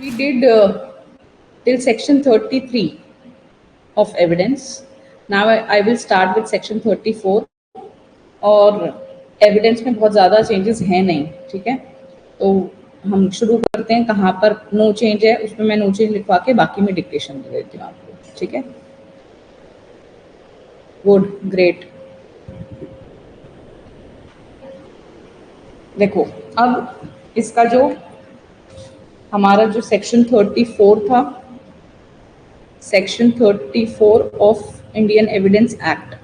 We did till section 33 of evidence. Now I will start with section 34. और evidence में बहुत ज़्यादा changes हैं नहीं, ठीक है। तो हम शुरू करते हैं कहाँ पर नो चेंज है, उसमें मैं नो चेंज लिखवा के बाकी में डिक्टेशन दे देती हूँ आपको, ठीक है। Good, great. देखो अब इसका जो हमारा जो सेक्शन 34 था, section 34 of Indian evidence act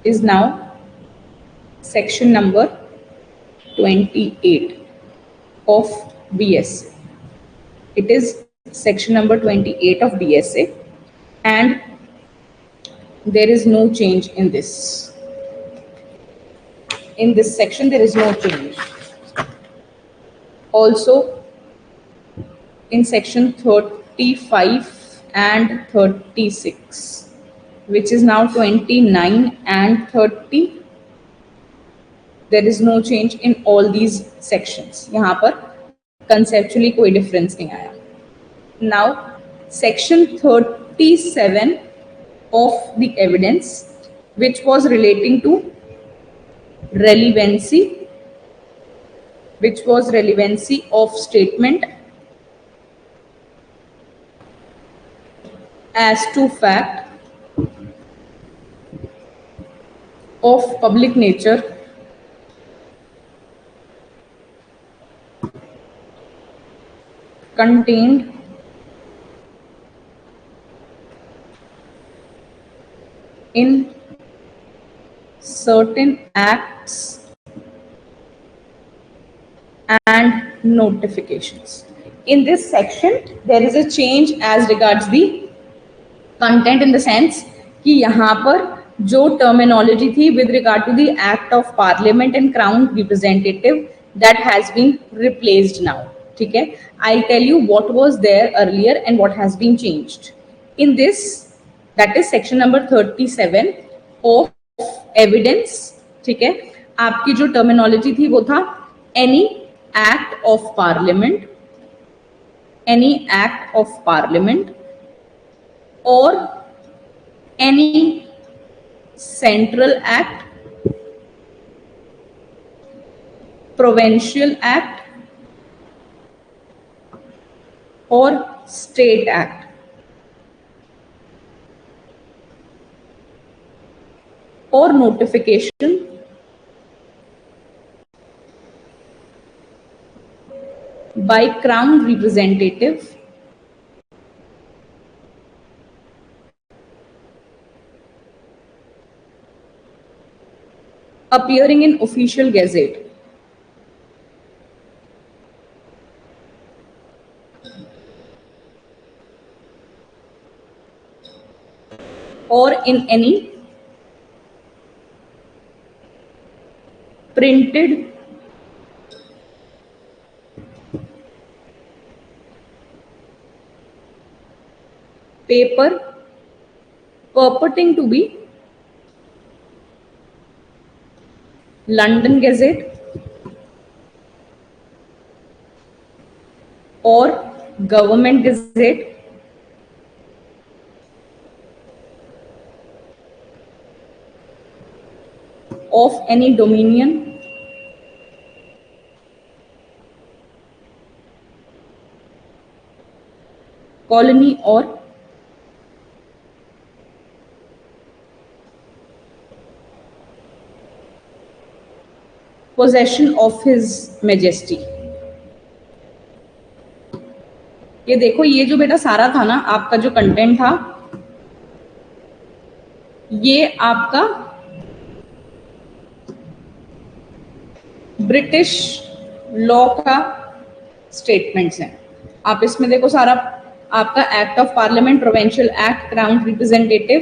is now section number 28 of BSA. It is section number 28 of BSA, and there is no change in this. In this section, there is no change. Also, in section 35 and 36, which is now 29 and 30, there is no change in all these sections. यहाँ पर conceptually कोई difference नहीं आया. Now, section 37 of the evidence, which was relating to relevancy, of statement as to fact of public nature contained in certain acts and notifications. In this section, there is a change as regards the content, in the sense कि यहाँ पर जो terminology थी with regard to the Act of Parliament and Crown Representative, that has been replaced now. ठीक है, I'll tell you what was there earlier and what has been changed. In this, that is section number 37 of evidence. ठीक है, आपकी जो terminology थी वो था any act of parliament, or any central act, provincial act, or state act. Or notification by Crown representative appearing in official gazette or in any printed paper purporting to be London Gazette or Government Gazette of any dominion, colony, or possession of His Majesty. ये देखो, ये जो बेटा सारा था ना आपका जो कंटेंट था, ये आपका ब्रिटिश लॉ का स्टेटमेंट्स हैं. आप इसमें देखो सारा आपका act of parliament, provincial act, crown representative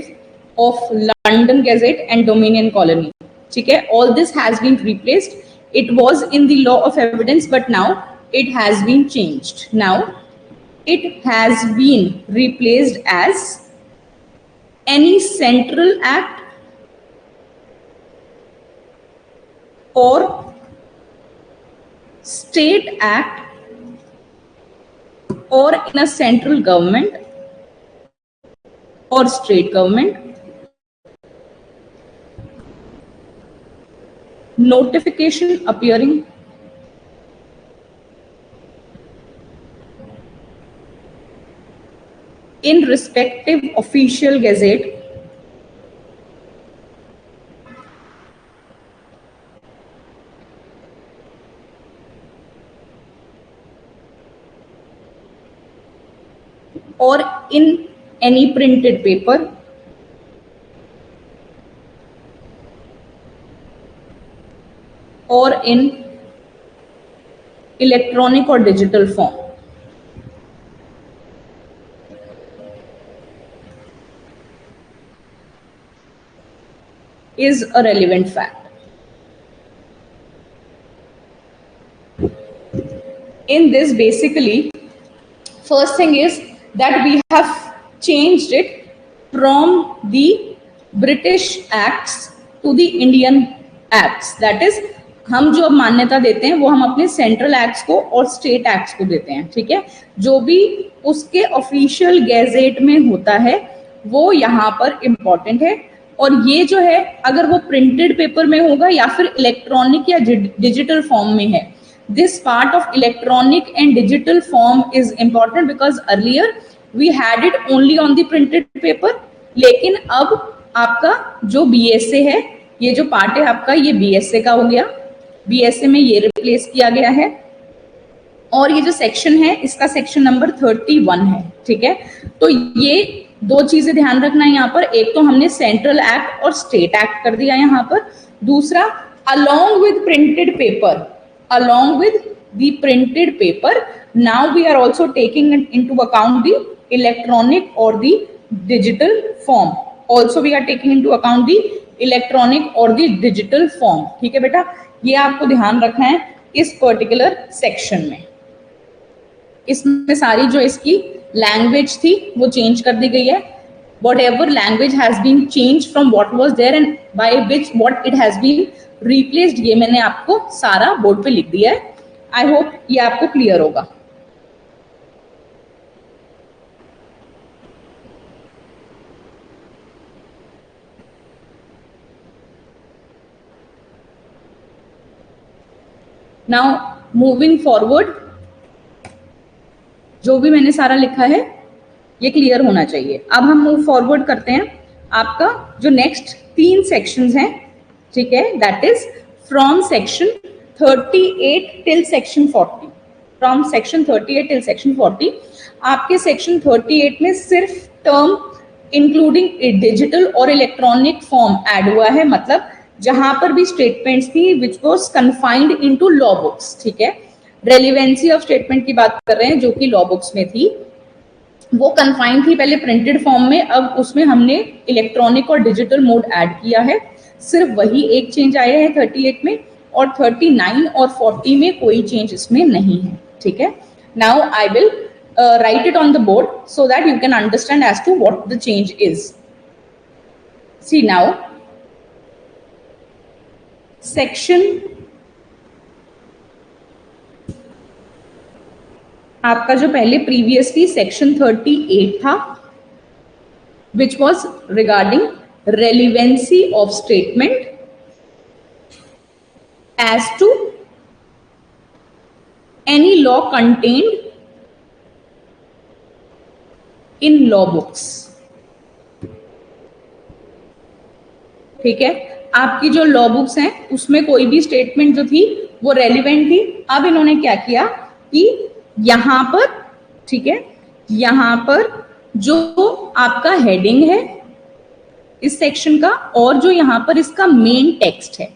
of London gazette and dominion colony. ठीक है, all this has been replaced. It was in the law of evidence, but now it has been changed. Now it has been replaced as any central act or state act or in a central government or state government. Notification appearing in respective official gazette or in any printed paper or in electronic or digital form. Is a relevant fact. In this, basically, first thing is that we have changed it from the British Acts to the Indian Acts. That is, हम जो अब मान्यता देते हैं वो हम अपने central acts को और स्टेट एक्ट्स को देते हैं, ठीक है। जो भी उसके ऑफिशियल गैजेट में होता है वो यहाँ पर इम्पोर्टेंट है। और ये जो है अगर वो प्रिंटेड पेपर में होगा या फिर इलेक्ट्रॉनिक या डिजिटल फॉर्म में है, this part of electronic and digital form is important because earlier we had it only on the printed paper, लेकिन अब आपका जो BSA है, ये जो पार्ट है आपका ये BSA का हो गया, BSA में ये रिप्लेस किया गया है। और ये जो सेक्शन है इसका सेक्शन नंबर 31 है, ठीक है। तो ये दो चीजें ध्यान रखना है यहाँ पर, एक तो हमने सेंट्रल एक्ट और स्टेट एक्ट कर दिया यहाँ पर, दूसरा along with printed the printed paper, now we are also taking into account the electronic or the digital form. Also we are taking into account the electronic or the digital form, ठीक है बेटा। ये आपको ध्यान रखना है इस particular section में। इसमें सारी जो इसकी लैंग्वेज थी वो चेंज कर दी गई है। Whatever language has been changed from what was there and by which what it has been replaced, ये मैंने आपको सारा बोर्ड पे लिख दिया है। आई होप ये आपको क्लियर होगा। नाउ मूविंग फॉरवर्ड, जो भी मैंने सारा लिखा है ये क्लियर होना चाहिए। अब हम मूव फॉरवर्ड करते हैं। आपका जो नेक्स्ट 3 सेक्शंस हैं, ठीक है, that is from section 38 till section 40। From section 38 till section 40 आपके सेक्शन 38 में सिर्फ टर्म इंक्लूडिंग डिजिटल और इलेक्ट्रॉनिक फॉर्म ऐड हुआ है, मतलब जहां पर भी स्टेटमेंट्स थी which was confined into law books, ठीक है। रेलिवेंसी ऑफ स्टेटमेंट की बात कर रहे हैं जो कि लॉ बुक्स में थी, वो कन्फाइंड थी पहले प्रिंटेड फॉर्म में, अब उसमें हमने इलेक्ट्रॉनिक और डिजिटल मोड ऐड किया है। सिर्फ वही एक चेंज आया है 38 में, और 39 और 40 में कोई चेंज इसमें नहीं है, ठीक है। Now I will write it on the board so that you can understand as to what the change is. See now, section आपका जो पहले प्रीवियसली सेक्शन 38 था, which was regarding relevancy of statement as to any law contained in law books, ठीक है। आपकी जो law books हैं उसमें कोई भी स्टेटमेंट जो थी वो रेलिवेंट थी। अब इन्होंने क्या किया कि यहां पर, ठीक है, यहां पर जो आपका हेडिंग है इस सेक्शन का और जो यहां पर इसका मेन टेक्स्ट है,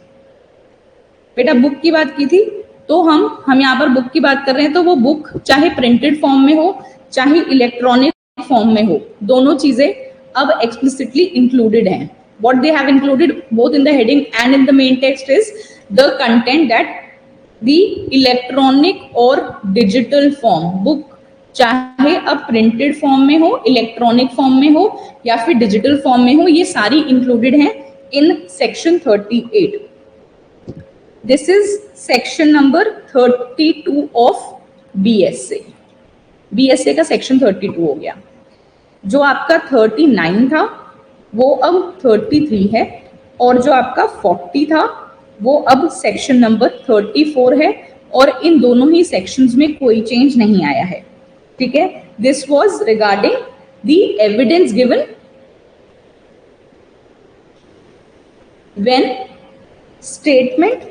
बेटा बुक की बात की थी तो हम यहाँ पर बुक की बात कर रहे हैं, तो वो बुक चाहे प्रिंटेड फॉर्म में हो चाहे इलेक्ट्रॉनिक फॉर्म में हो, दोनों चीजें अब एक्सप्लिसिटली इंक्लूडेड हैं। What they have included both in the heading and in the main text is the content that the electronic और digital form book, चाहे अब प्रिंटेड फॉर्म में हो, इलेक्ट्रॉनिक फॉर्म में हो या फिर डिजिटल फॉर्म में हो, ये सारी इंक्लूडेड हैं in section 38। This is section number 32 of BSA, BSA का सेक्शन 32 हो गया। जो आपका 39 था वो अब 33 है, और जो आपका 40 था वो अब सेक्शन नंबर 34 है, और इन दोनों ही सेक्शंस में कोई चेंज नहीं आया है। ठीक है, this was regarding the evidence given when statement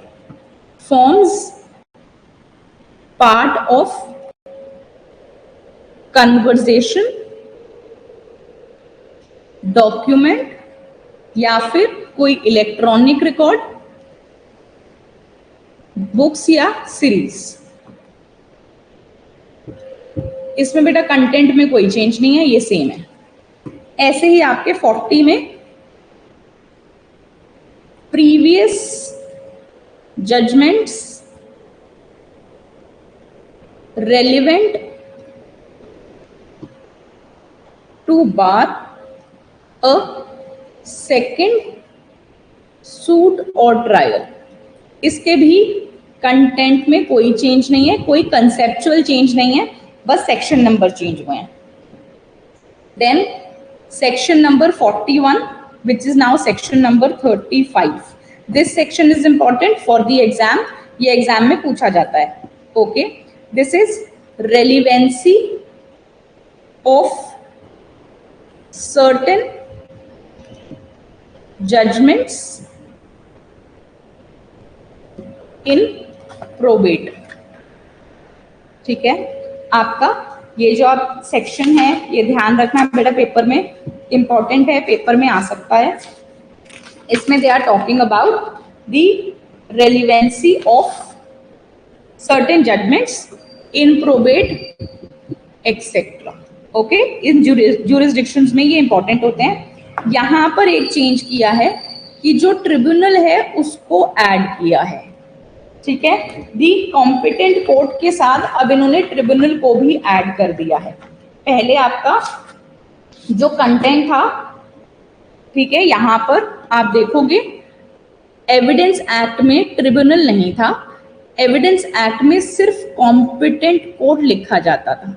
forms part of conversation, document या फिर कोई इलेक्ट्रॉनिक रिकॉर्ड, बुक्स या सीरीज। इसमें बेटा कंटेंट में कोई चेंज नहीं है, ये सेम है। ऐसे ही आपके 40 में previous judgments relevant to bar a second suit or trial। इसके भी कंटेंट में कोई चेंज नहीं है, कोई कंसेप्चुअल चेंज नहीं है, बस सेक्शन नंबर चेंज हुए हैं। Then section number 41 which is now section number 35। this section is important for the exam, ये एग्जाम में पूछा जाता है। Okay, this is relevancy of certain judgments in probate। ठीक है, आपका ये जो आप सेक्शन है ये ध्यान रखना बेटा, पेपर में इंपॉर्टेंट है, पेपर में आ सकता है। इसमें they are talking about the relevancy of certain judgments in probate etcetera. Okay, in jurisdictions में ये इंपॉर्टेंट होते हैं। यहां पर एक चेंज किया है कि जो ट्रिब्यूनल है उसको ऐड किया है। ठीक है, दी कॉम्पिटेंट कोर्ट के साथ अब इन्होंने ट्रिब्यूनल को भी ऐड कर दिया है। पहले आपका जो कंटेंट था, ठीक है, यहां पर आप देखोगे एविडेंस एक्ट में ट्रिब्यूनल नहीं था, एविडेंस एक्ट में सिर्फ कॉम्पिटेंट कोर्ट लिखा जाता था।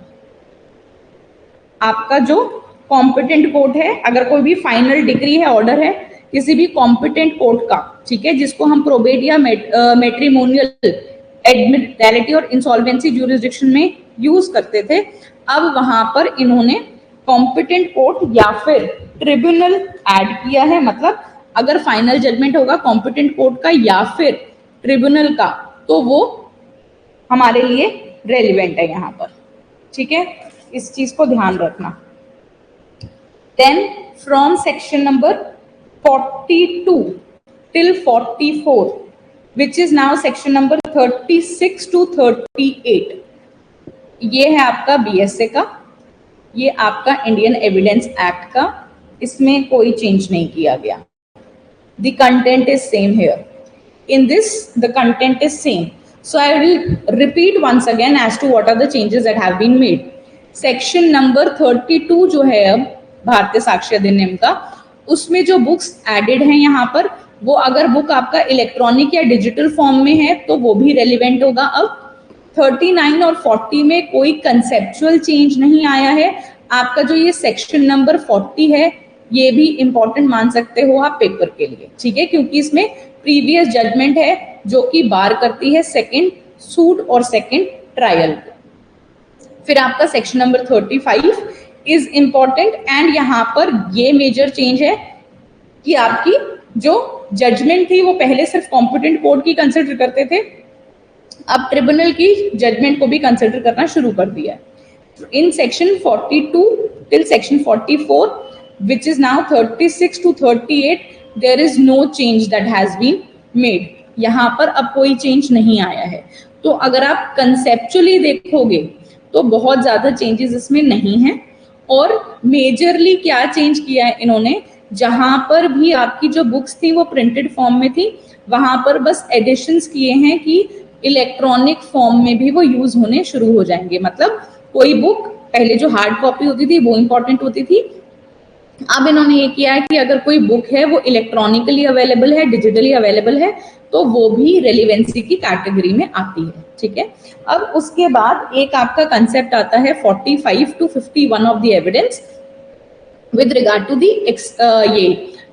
आपका जो कॉम्पिटेंट कोर्ट है, अगर कोई भी फाइनल डिग्री है, ऑर्डर है किसी भी कॉम्पिटेंट कोर्ट का, ठीक है, जिसको हम प्रोबेट या मैट्रिमोनियल, एडमिटैलिटी और इंसॉल्वेंसी ज्यूरिसडिक्शन में यूज करते थे, अब वहां पर इन्होंने कॉम्पिटेंट कोर्ट या फिर ट्रिब्यूनल ऐड किया है। मतलब अगर फाइनल जजमेंट होगा कॉम्पिटेंट कोर्ट का या फिर ट्रिब्यूनल का, तो वो हमारे लिए रेलिवेंट है यहाँ पर। ठीक है, इस चीज को ध्यान रखना। Then from section number 42 till 44 which is now section number 36 to 38, ये है आपका बीएसए का, ये आपका इंडियन एविडेंस एक्ट का, इसमें कोई चेंज नहीं किया गया। The content is same here. In this, the content is same. So I will repeat once again as to what are the changes that have been made. Section number 32 जो है अब भारतीय साक्ष्य अधिनियम का, उसमें जो बुक्स एडेड हैं यहाँ पर, वो अगर बुक आपका इलेक्ट्रॉनिक या डिजिटल फॉर्म में है तो वो भी रेलिवेंट होगा। अब 39 और 40 में कोई कंसेप्चुअल चेंज नहीं आया है। आपका जो ये सेक्शन नंबर 40 है ये भी इंपॉर्टेंट मान सकते हो आप पेपर के लिए। ठीक है, क्योंकि इसमें प्रीवियस जजमेंट है जो कि बार करती है सेकंड सूट और सेकंड ट्रायल। फिर आपका section number 35 is important, and यहाँ पर ये मेजर चेंज है कि आपकी जो जजमेंट थी वो पहले सिर्फ कॉम्पिटेंट कोर्ट की कंसिडर करते थे, अब ट्रिब्यूनल की जजमेंट को भी कंसिडर करना शुरू कर दिया है। In section 42 till section 44 which is now 36 to 38, there is no change that has been made। यहाँ पर अब कोई चेंज नहीं आया है। तो अगर आप कंसेप्चुअली देखोगे तो बहुत ज्यादा चेंजेस इसमें नहीं है। और मेजरली क्या चेंज किया है इन्होंने, जहां पर भी आपकी जो बुक्स थी वो प्रिंटेड फॉर्म में थी, वहां पर बस एडिशंस किए हैं कि इलेक्ट्रॉनिक फॉर्म में भी वो यूज होने शुरू हो जाएंगे। मतलब कोई बुक पहले जो हार्ड कॉपी होती थी वो इंपॉर्टेंट होती थी, अब इन्होंने ये किया है कि अगर कोई बुक है वो इलेक्ट्रॉनिकली अवेलेबल है, डिजिटली अवेलेबल है, तो वो भी रेलिवेंसी की कैटेगरी में आती है, ठीक है। अब उसके बाद एक आपका कंसेप्ट आता है 45 to 51 of the evidence with regard to the ये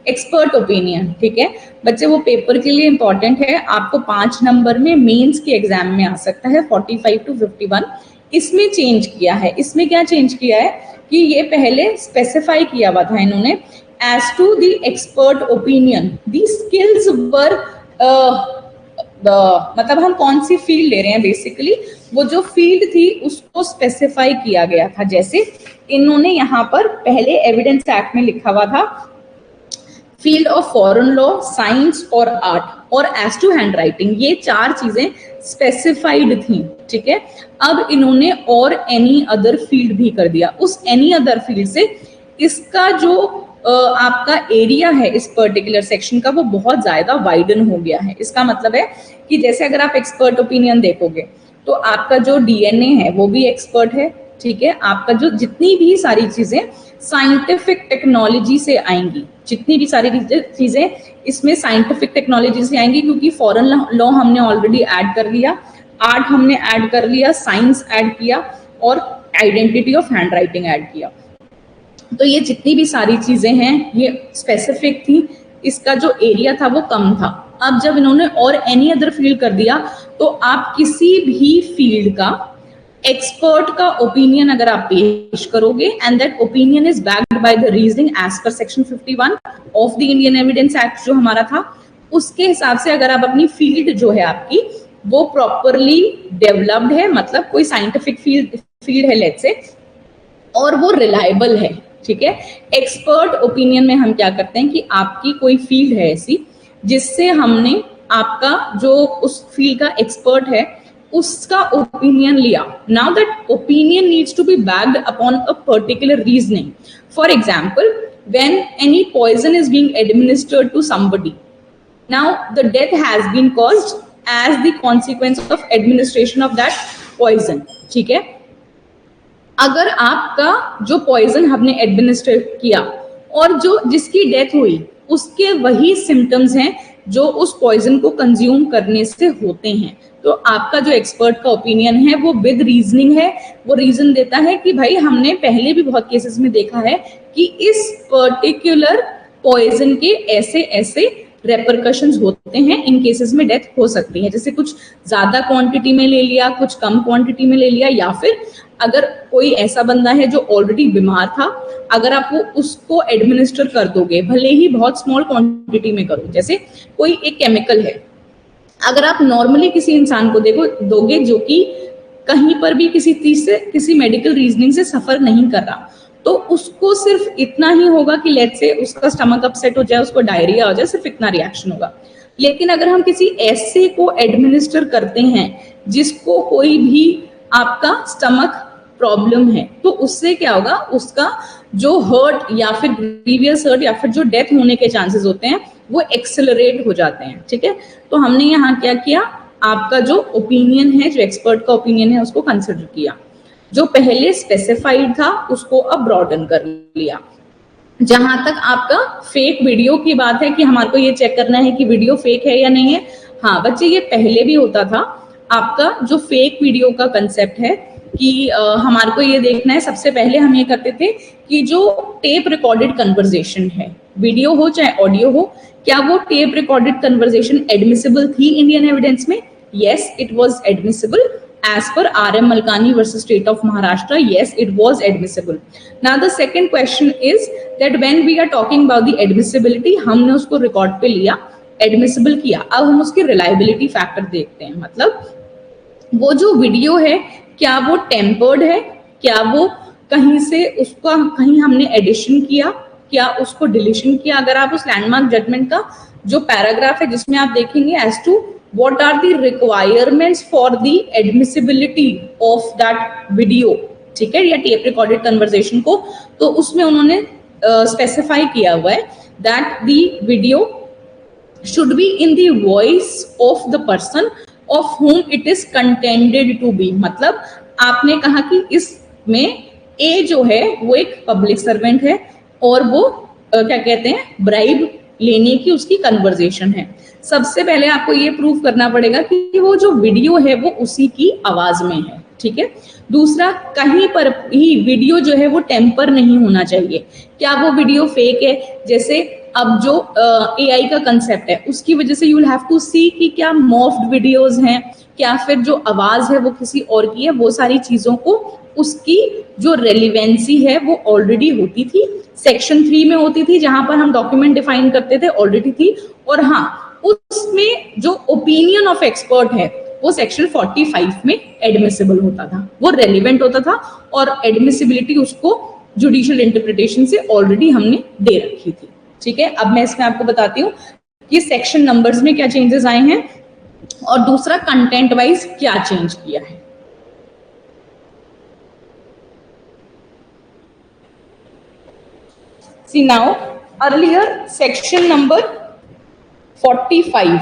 एक्सपर्ट ओपिनियन, ठीक है बच्चे, वो पेपर के लिए इंपॉर्टेंट है, आपको 5 नंबर में मेंस के एग्जाम में आ सकता है 45 to 51। इसमें चेंज किया है, इसमें क्या चेंज किया है कि ये पहले स्पेसिफाई किया हुआ था इन्होंने, as to the expert opinion the skills were, मतलब हम कौन सी फील्ड ले रहे हैं, बेसिकली वो जो फील्ड थी उसको स्पेसिफाई किया गया था। जैसे इन्होंने यहाँ पर पहले एविडेंस एक्ट में लिखा हुआ था field of foreign law, science और आर्ट और एज टू हैंड राइटिंग, ये 4 चीजें स्पेसिफाइड थी, ठीक है। अब इन्होंने और एनी अदर फील्ड भी कर दिया, उस एनी अदर फील्ड से इसका जो आपका एरिया है इस पर्टिकुलर सेक्शन का वो बहुत ज्यादा वाइडन हो गया है। इसका मतलब है कि जैसे अगर आप एक्सपर्ट ओपिनियन देखोगे तो आपका जो डीएनए है वो भी एक्सपर्ट है, ठीक है, आपका जो जितनी भी सारी चीजें साइंटिफिक टेक्नोलॉजी से आएंगी, जितनी भी सारी चीजें इसमें साइंटिफिक टेक्नोलॉजी से आएंगी, क्योंकि फॉरेन लॉ हमने ऑलरेडी ऐड कर लिया, आर्ट हमने ऐड कर लिया, साइंस ऐड किया और identity of hand writing add किया। तो ये जितनी भी सारी चीजें हैं ये स्पेसिफिक थी, इसका जो एरिया था वो कम था। अब जब इन्होंने और एनी अदर फील्ड कर दिया तो आप किसी भी फील्ड का एक्सपर्ट का ओपिनियन अगर आप पेश करोगे and that opinion is backed by the reasoning as per section 51 of the Indian evidence act जो हमारा था, उसके हिसाब से अगर आप अपनी फील्ड जो है आपकी वो प्रॉपरली डेवलप्ड है, मतलब कोई साइंटिफिक फील्ड है लेट्स से, और वो रिलायबल है, ठीक है। एक्सपर्ट ओपिनियन में हम क्या करते हैं कि आपकी कोई फील्ड है ऐसी जिससे हमने आपका जो उस फील्ड का एक्सपर्ट है उसका ओपिनियन लिया। Now that opinion needs to be backed upon a particular reasoning. For example, when any poison is being administered to somebody, now the death has been caused as the consequence of administration of that poison, ठीक है। अगर आपका जो poison हमने administer किया और जो जिसकी डेथ हुई उसके वही सिम्टम्स हैं जो उस पॉइजन को कंज्यूम करने से होते हैं, तो आपका जो एक्सपर्ट का ओपिनियन है वो विद रीजनिंग है, वो रीजन देता है कि भाई हमने पहले भी बहुत केसेस में देखा है कि इस पर्टिकुलर पॉइजन के ऐसे ऐसे रेपरकशंस होते हैं, इन केसेस में डेथ हो सकती है। जैसे कुछ ज्यादा क्वांटिटी में ले लिया, कुछ कम क्वांटिटी में ले लिया, या फिर अगर कोई ऐसा बंदा है जो ऑलरेडी बीमार था, अगर आप वो उसको एडमिनिस्टर कर दोगे, भले ही बहुत स्मॉल क्वांटिटी में करो, जैसे कोई एक केमिकल है, अगर आप नॉर्मली किसी इंसान को दोगे जो कि कहीं पर भी किसी चीज से, किसी मेडिकल रीजनिंग से सफर नहीं कर रहा, तो उसको सिर्फ इतना ही होगा कि लेट्स से उसका स्टमक अपसेट हो जाए, उसको डायरिया हो जाए, सिर्फ इतना रिएक्शन होगा। लेकिन अगर हम किसी ऐसे को एडमिनिस्टर करते हैं जिसको कोई भी आपका स्टमक प्रॉब्लम है, तो उससे क्या होगा, उसका जो हर्ट या फिर प्रीवियस हर्ट या फिर जो डेथ होने के चांसेस होते हैं वो एक्सेलरेट हो जाते हैं, ठीक है। तो हमने यहाँ क्या किया, आपका जो ओपिनियन है, जो एक्सपर्ट का ओपिनियन है, उसको कंसिडर किया, जो पहले स्पेसिफाइड था उसको अब ब्रॉडन कर लिया। जहां तक आपका फेक वीडियो की बात है कि हमारे को ये चेक करना है कि वीडियो फेक है या नहीं है, हाँ बच्चे ये पहले भी होता था। आपका जो फेक वीडियो का कंसेप्ट है कि हमारे को ये देखना है, सबसे पहले हम ये करते थे कि जो टेप रिकॉर्डेड कन्वर्सेशन है, वीडियो हो चाहे ऑडियो हो, क्या वो टेप रिकॉर्डेड कन्वर्सेशन एडमिसिबल थी इंडियन एविडेंस में? Yes, it was admissible as per RM Malkani versus State of Maharashtra. Yes, it was admissible. Now the second question is that when we are talking about the admissibility, हमने उसको record पे लिया, admissible किया, अब हम उसके reliability factor देखते हैं। मतलब वो जो वीडियो है क्या वो टेम्पर्ड है, क्या वो कहीं से उसका कहीं हमने एडिशन किया, क्या उसको डिलीशन किया। अगर आप उस लैंडमार्क जजमेंट का जो पैराग्राफ है जिसमें आप देखेंगे as to what are the requirements for the admissibility of that video, ठीक है, या टेप रिकॉर्डेड कन्वर्सेशन को, तो उसमें उन्होंने स्पेसिफाई किया हुआ है that the video should be in the voice of the person of whom it is contended to be। मतलब आपने कहा कि इसमें ए जो है वो एक पब्लिक सर्वेंट है, और वो क्या कहते हैं ब्राइब लेने की उसकी कन्वर्जेशन है। सबसे पहले आपको ये प्रूव करना पड़ेगा कि वो जो वीडियो है वो उसी की आवाज में है, ठीक है। दूसरा, कहीं पर ही वीडियो जो है वो टेम्पर नहीं होना चाहिए। क्या वो वीडियो फेक है? जैसे अब जो एआई का कंसेप्ट है उसकी वजह से यू विल हैव टू सी कि क्या मॉफ्ड वीडियोस हैं, क्या फिर जो आवाज है वो किसी और की है। वो सारी चीजों को उसकी जो रेलिवेंसी है वो ऑलरेडी होती थी, सेक्शन 3 में होती थी, जहां पर हम डॉक्यूमेंट डिफाइन करते थे, ऑलरेडी थी। और हाँ, उसमें जो ओपिनियन ऑफ एक्सपर्ट है वो सेक्शन 45 में एडमिसिबल होता था, वो रेलिवेंट होता था, और एडमिसिबिलिटी उसको जुडिशियल इंटरप्रिटेशन से ऑलरेडी हमने दे रखी थी, ठीक है। अब मैं इसमें आपको बताती हूँ कि सेक्शन नंबर्स में क्या चेंजेस आए हैं और दूसरा कंटेंट वाइज क्या चेंज किया है। See now, earlier section number 45,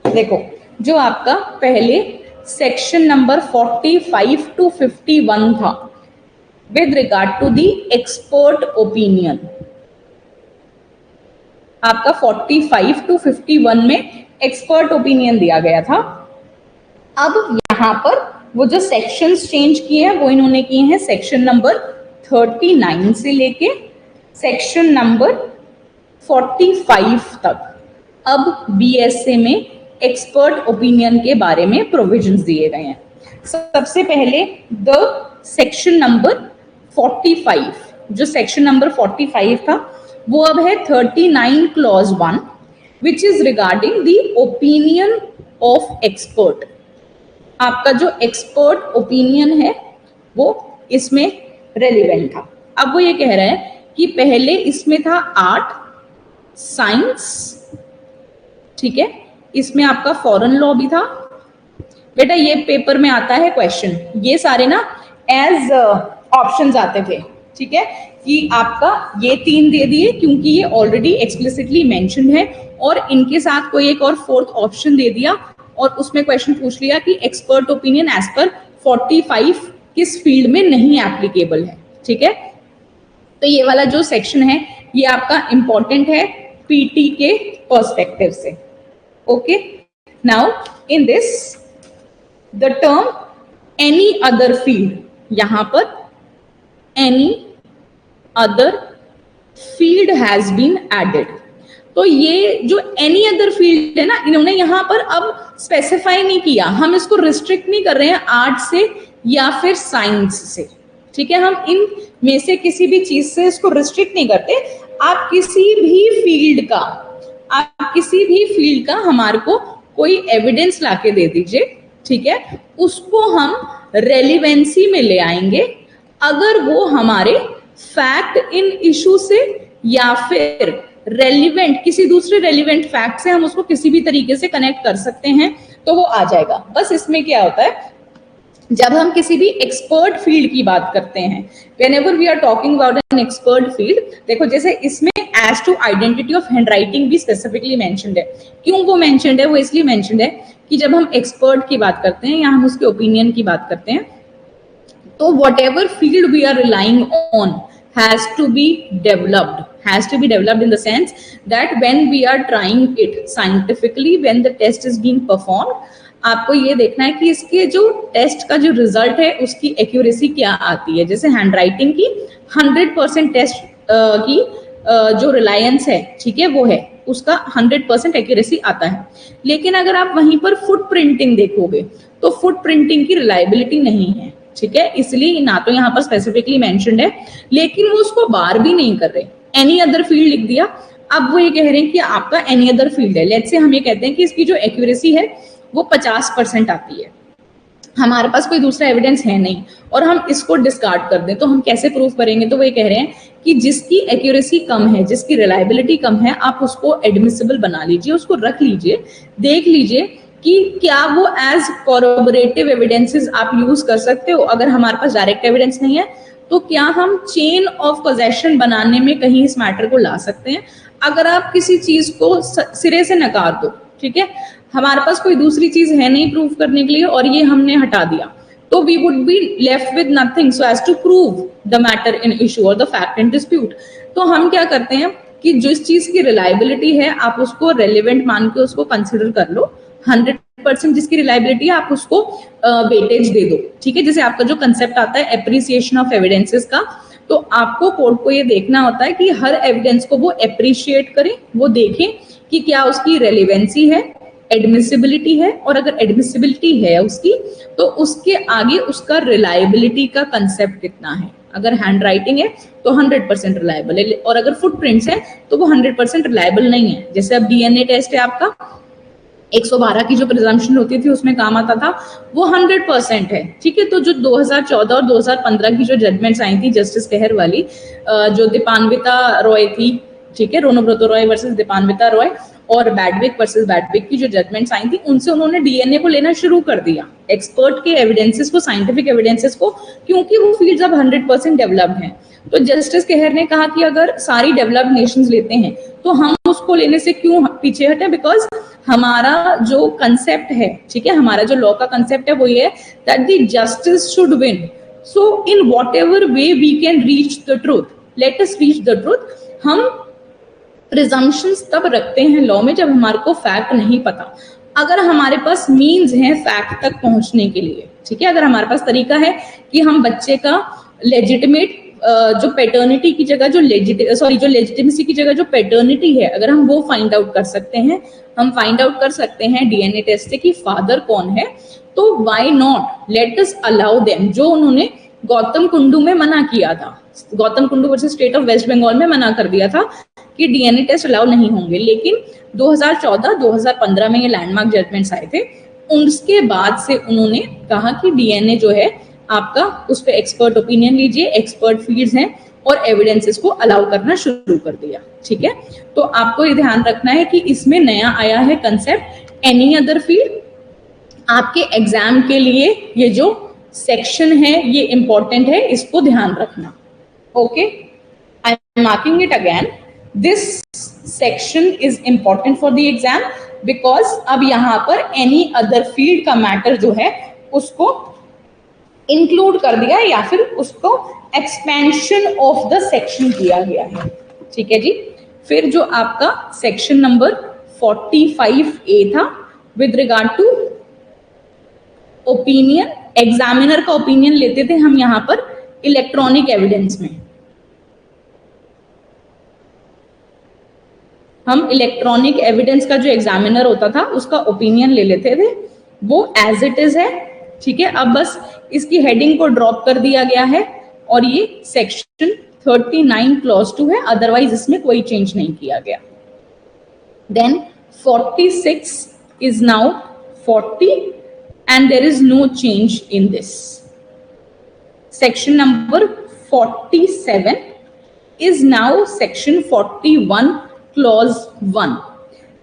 देखो जो आपका पहले सेक्शन नंबर 45 टू 51 था with regard to the expert opinion, आपका 45 टू 51 में एक्सपर्ट ओपिनियन दिया गया था। अब यहां पर वो जो सेक्शंस चेंज किए हैं वो इन्होंने किए हैं सेक्शन नंबर 39 से लेके सेक्शन नंबर 45 तक। अब बीएसए में एक्सपर्ट ओपिनियन के बारे में प्रोविजंस दिए गए हैं। सबसे पहले द सेक्शन नंबर 45, जो सेक्शन नंबर 45 था वो अब है 39 clause 1 which is regarding the opinion of expert. आपका जो एक्सपर्ट ओपिनियन है वो इसमें रेलिवेंट था। अब वो ये कह रहा है कि पहले इसमें था आर्ट, साइंस, ठीक है, इसमें आपका फॉरेन लॉ भी था। बेटा ये पेपर में आता है क्वेश्चन, ये सारे ना एज ऑप्शंस आते थे, ठीक है, कि आपका ये 3 दे दिए क्योंकि ये ऑलरेडी एक्सप्लिसिटली मेंशन्ड है, और इनके साथ कोई एक और 4th ऑप्शन दे दिया और उसमें क्वेश्चन पूछ लिया कि एक्सपर्ट ओपिनियन एज पर 45 किस फील्ड में नहीं एप्लीकेबल है, ठीक है। तो ये वाला जो सेक्शन है ये आपका इंपॉर्टेंट है पीटी के पर्सपेक्टिव से। Okay, now in this the term any other field, यहां पर any other field has been added. तो ये जो एनी अदर फील्ड है ना, इन्होंने यहां पर अब स्पेसिफाई नहीं किया, हम इसको रिस्ट्रिक्ट नहीं कर रहे हैं आर्ट से या फिर साइंस से, ठीक है। हम इन में से किसी भी चीज से इसको रिस्ट्रिक्ट नहीं करते। आप किसी भी फील्ड का हमारे को कोई एविडेंस लाके दे दीजिए, ठीक है, उसको हम रेलिवेंसी में ले आएंगे अगर वो हमारे फैक्ट इन इशू से या फिर रेलिवेंट किसी दूसरे रेलिवेंट फैक्ट से हम उसको किसी भी तरीके से कनेक्ट कर सकते हैं तो वो आ जाएगा। बस इसमें क्या होता है, जब हम किसी भी एक्सपर्ट फील्ड की बात करते हैं, whenever we are talking about an expert field, देखो जैसे इसमें as to identity of handwriting भी स्पेसिफिकली मेंशन्ड है। क्यों वो मेंशन्ड है? वो इसलिए मेंशन्ड है कि जब हम एक्सपर्ट की बात करते हैं या हम उसके ओपिनियन की बात करते हैं, तो whatever field we are relying on has to be developed in the sense that when we are trying it scientifically, when the test is being performed, आपको ये देखना है कि इसके जो टेस्ट का जो रिजल्ट है उसकी एक्यूरेसी क्या आती है। जैसे हैंडराइटिंग की 100% टेस्ट की जो रिलायंस है, ठीक है, वो है उसका 100% एक्यूरेसी आता है। लेकिन अगर आप वहीं पर फुट प्रिंटिंग देखोगे तो फुट प्रिंटिंग की रिलायबिलिटी नहीं है, ठीक है, इसलिए ना तो यहाँ पर स्पेसिफिकली मेंशन्ड है, लेकिन वो उसको बार भी नहीं कर रहे, एनी अदर फील्ड लिख दिया। अब वो ये कह रहे हैं कि आपका एनी अदर फील्ड है, लेट्स से हम ये कहते हैं कि इसकी जो एक्यूरेसी है वो 50% आती है, हमारे पास कोई दूसरा एविडेंस है नहीं और हम इसको डिस्कार्ड कर दें, तो हम कैसे प्रूव करेंगे? तो वो ये कह रहे हैं कि जिसकी एक्यूरेसी कम है, जिसकी रिलायबिलिटी कम है, आप उसको एडमिसिबल बना लीजिए, उसको रख लीजिए, देख लीजिए कि क्या वो एज कॉरोबोरेटिव एविडेंसेस आप यूज कर सकते हो। अगर हमारे पास डायरेक्ट एविडेंस नहीं है तो क्या हम चेन ऑफ पोजेशन बनाने में कहीं इस मैटर को ला सकते हैं? अगर आप किसी चीज को सिरे से नकार दो, ठीक है, हमारे पास कोई दूसरी चीज है नहीं प्रूव करने के लिए और ये हमने हटा दिया, तो we would be left with nothing so as to prove the matter in issue और द फैक्ट इन डिस्प्यूट। तो हम क्या करते हैं कि जिस चीज की रिलायबिलिटी है आप उसको रेलिवेंट मान के उसको कंसिडर कर लो, 100% जिसकी रिलायबिलिटी है आप उसको वेटेज दे दो, ठीक है। जैसे आपका जो कंसेप्ट आता है एप्रिसिएशन ऑफ एविडेंसेस का, तो आपको कोर्ट को ये देखना होता है कि हर एविडेंस को वो एप्रिशिएट करें, वो देखें कि क्या उसकी रेलिवेंसी है, एडमिसिबिलिटी है, और अगर एडमिसिबिलिटी है उसकी तो उसके आगे उसका रिलायबिलिटी का कंसेप्ट कितना है। अगर हैंड राइटिंग है तो 100% रिलायबल है, और अगर फुटप्रिंट्स है तो वो 100% रिलायबल नहीं है। जैसे अब डीएनए टेस्ट है आपका, 112 की जो प्रिजम्पशन होती थी उसमें काम आता था, वो 100% है, ठीक है। तो जो 2014 और 2015 की जो जजमेंट्स आई थी जस्टिस कहर वाली, जो दीपान्विता रॉय थी, ठीक है, रोनोब्रतो रॉय वर्सेस दीपान्विता रॉय और बैडविक वर्सेस बैडविक की जो जजमेंट्स आई थी, उनसे उन्होंने डीएनए को लेना शुरू कर दिया, एक्सपर्ट के एविडेंसेस को, साइंटिफिक एविडेंसेस को, क्योंकि वो फील्ड्स अब 100% डेवलप्ड हैं। तो जस्टिस कहर ने कहा कि अगर सारी डेवलप्ड नेशंस लेते हैं तो हम उसको लेने से क्यों पीछे हटे, बिकॉज हमारा जो कंसेप्ट है, ठीक है, हमारा जो लॉ का कंसेप्ट है वो ये है that the justice should win, so in whatever way we can reach the truth, let us reach the truth. हम प्रिजम्पशंस तब रखते हैं लॉ में जब हमारे को फैक्ट नहीं पता। अगर हमारे पास मीन्स हैं फैक्ट तक पहुंचने के लिए, ठीक है, अगर हमारे पास तरीका है कि हम बच्चे का लेजिटिमेट जो पैटर्निटी की जगह जो लेजिटिमेसी की जगह जो पैटर्निटी है, अगर हम वो फाइंड आउट कर सकते हैं, हम फाइंड आउट कर सकते हैं डीएनए टेस्ट से कि फादर कौन है, तो why not let us allow them. जो उन्होंने गौतम कुंडू में मना किया था, Gautam Kundu versus state of West Bengal में मना कर दिया था कि डीएनए टेस्ट अलाउ नहीं होंगे, लेकिन 2014-2015 में ये लैंडमार्क जजमेंट्स आए थे, उसके बाद से उन्होंने कहा कि डीएनए जो है आपका, उस पर एक्सपर्ट ओपिनियन लीजिए, एक्सपर्ट फील्ड्स हैं, और एविडेंसेस को अलाउ करना शुरू कर दिया, ठीक है। तो आपको ये ध्यान रखना है कि इसमें नया आया है कंसेप्ट एनी अदर फील्ड। आपके एग्जाम के लिए ये जो सेक्शन है ये इंपॉर्टेंट है, इसको ध्यान रखना, okay. I am marking it again, this section is important for the exam because अब यहां पर एनी अदर फील्ड का मैटर जो है उसको इंक्लूड कर दिया है, या फिर उसको एक्सपेंशन ऑफ द सेक्शन किया गया है, ठीक है जी। फिर जो आपका सेक्शन नंबर 45A था with regard to opinion, examiner का ओपिनियन लेते थे हम यहां पर इलेक्ट्रॉनिक एविडेंस में। हम इलेक्ट्रॉनिक एविडेंस का जो एग्जामिनर होता था उसका ओपिनियन ले लेते थे, वो एज इट इज है, ठीक है। अब बस इसकी हेडिंग को ड्रॉप कर दिया गया है और ये सेक्शन 39 क्लॉज 2 है, अदरवाइज इसमें कोई चेंज नहीं किया गया। Then 46 is now 40 and there is no change in this. Section number 47 is now section 41 clause 1।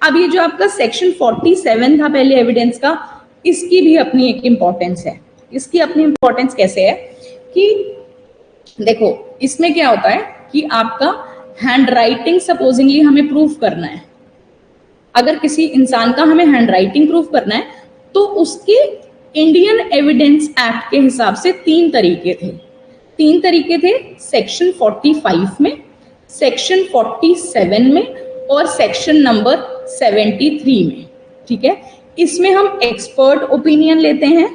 अब ये जो आपका सेक्शन 47 था पहले एविडेंस का, इसकी भी अपनी एक इंपॉर्टेंस है। इसकी अपनी इंपॉर्टेंस कैसे है कि देखो, इसमें क्या होता है कि आपका हैंड राइटिंग सपोजिंगली हमें प्रूफ करना है। अगर किसी इंसान का हमें हैंड राइटिंग प्रूफ करना है तो उसके इंडियन एविडेंस एक्ट के हिसाब से तीन तरीके थे सेक्शन 45 में, सेक्शन 47 में और सेक्शन नंबर 73 में, ठीक है। इसमें हम एक्सपर्ट ओपिनियन लेते हैं,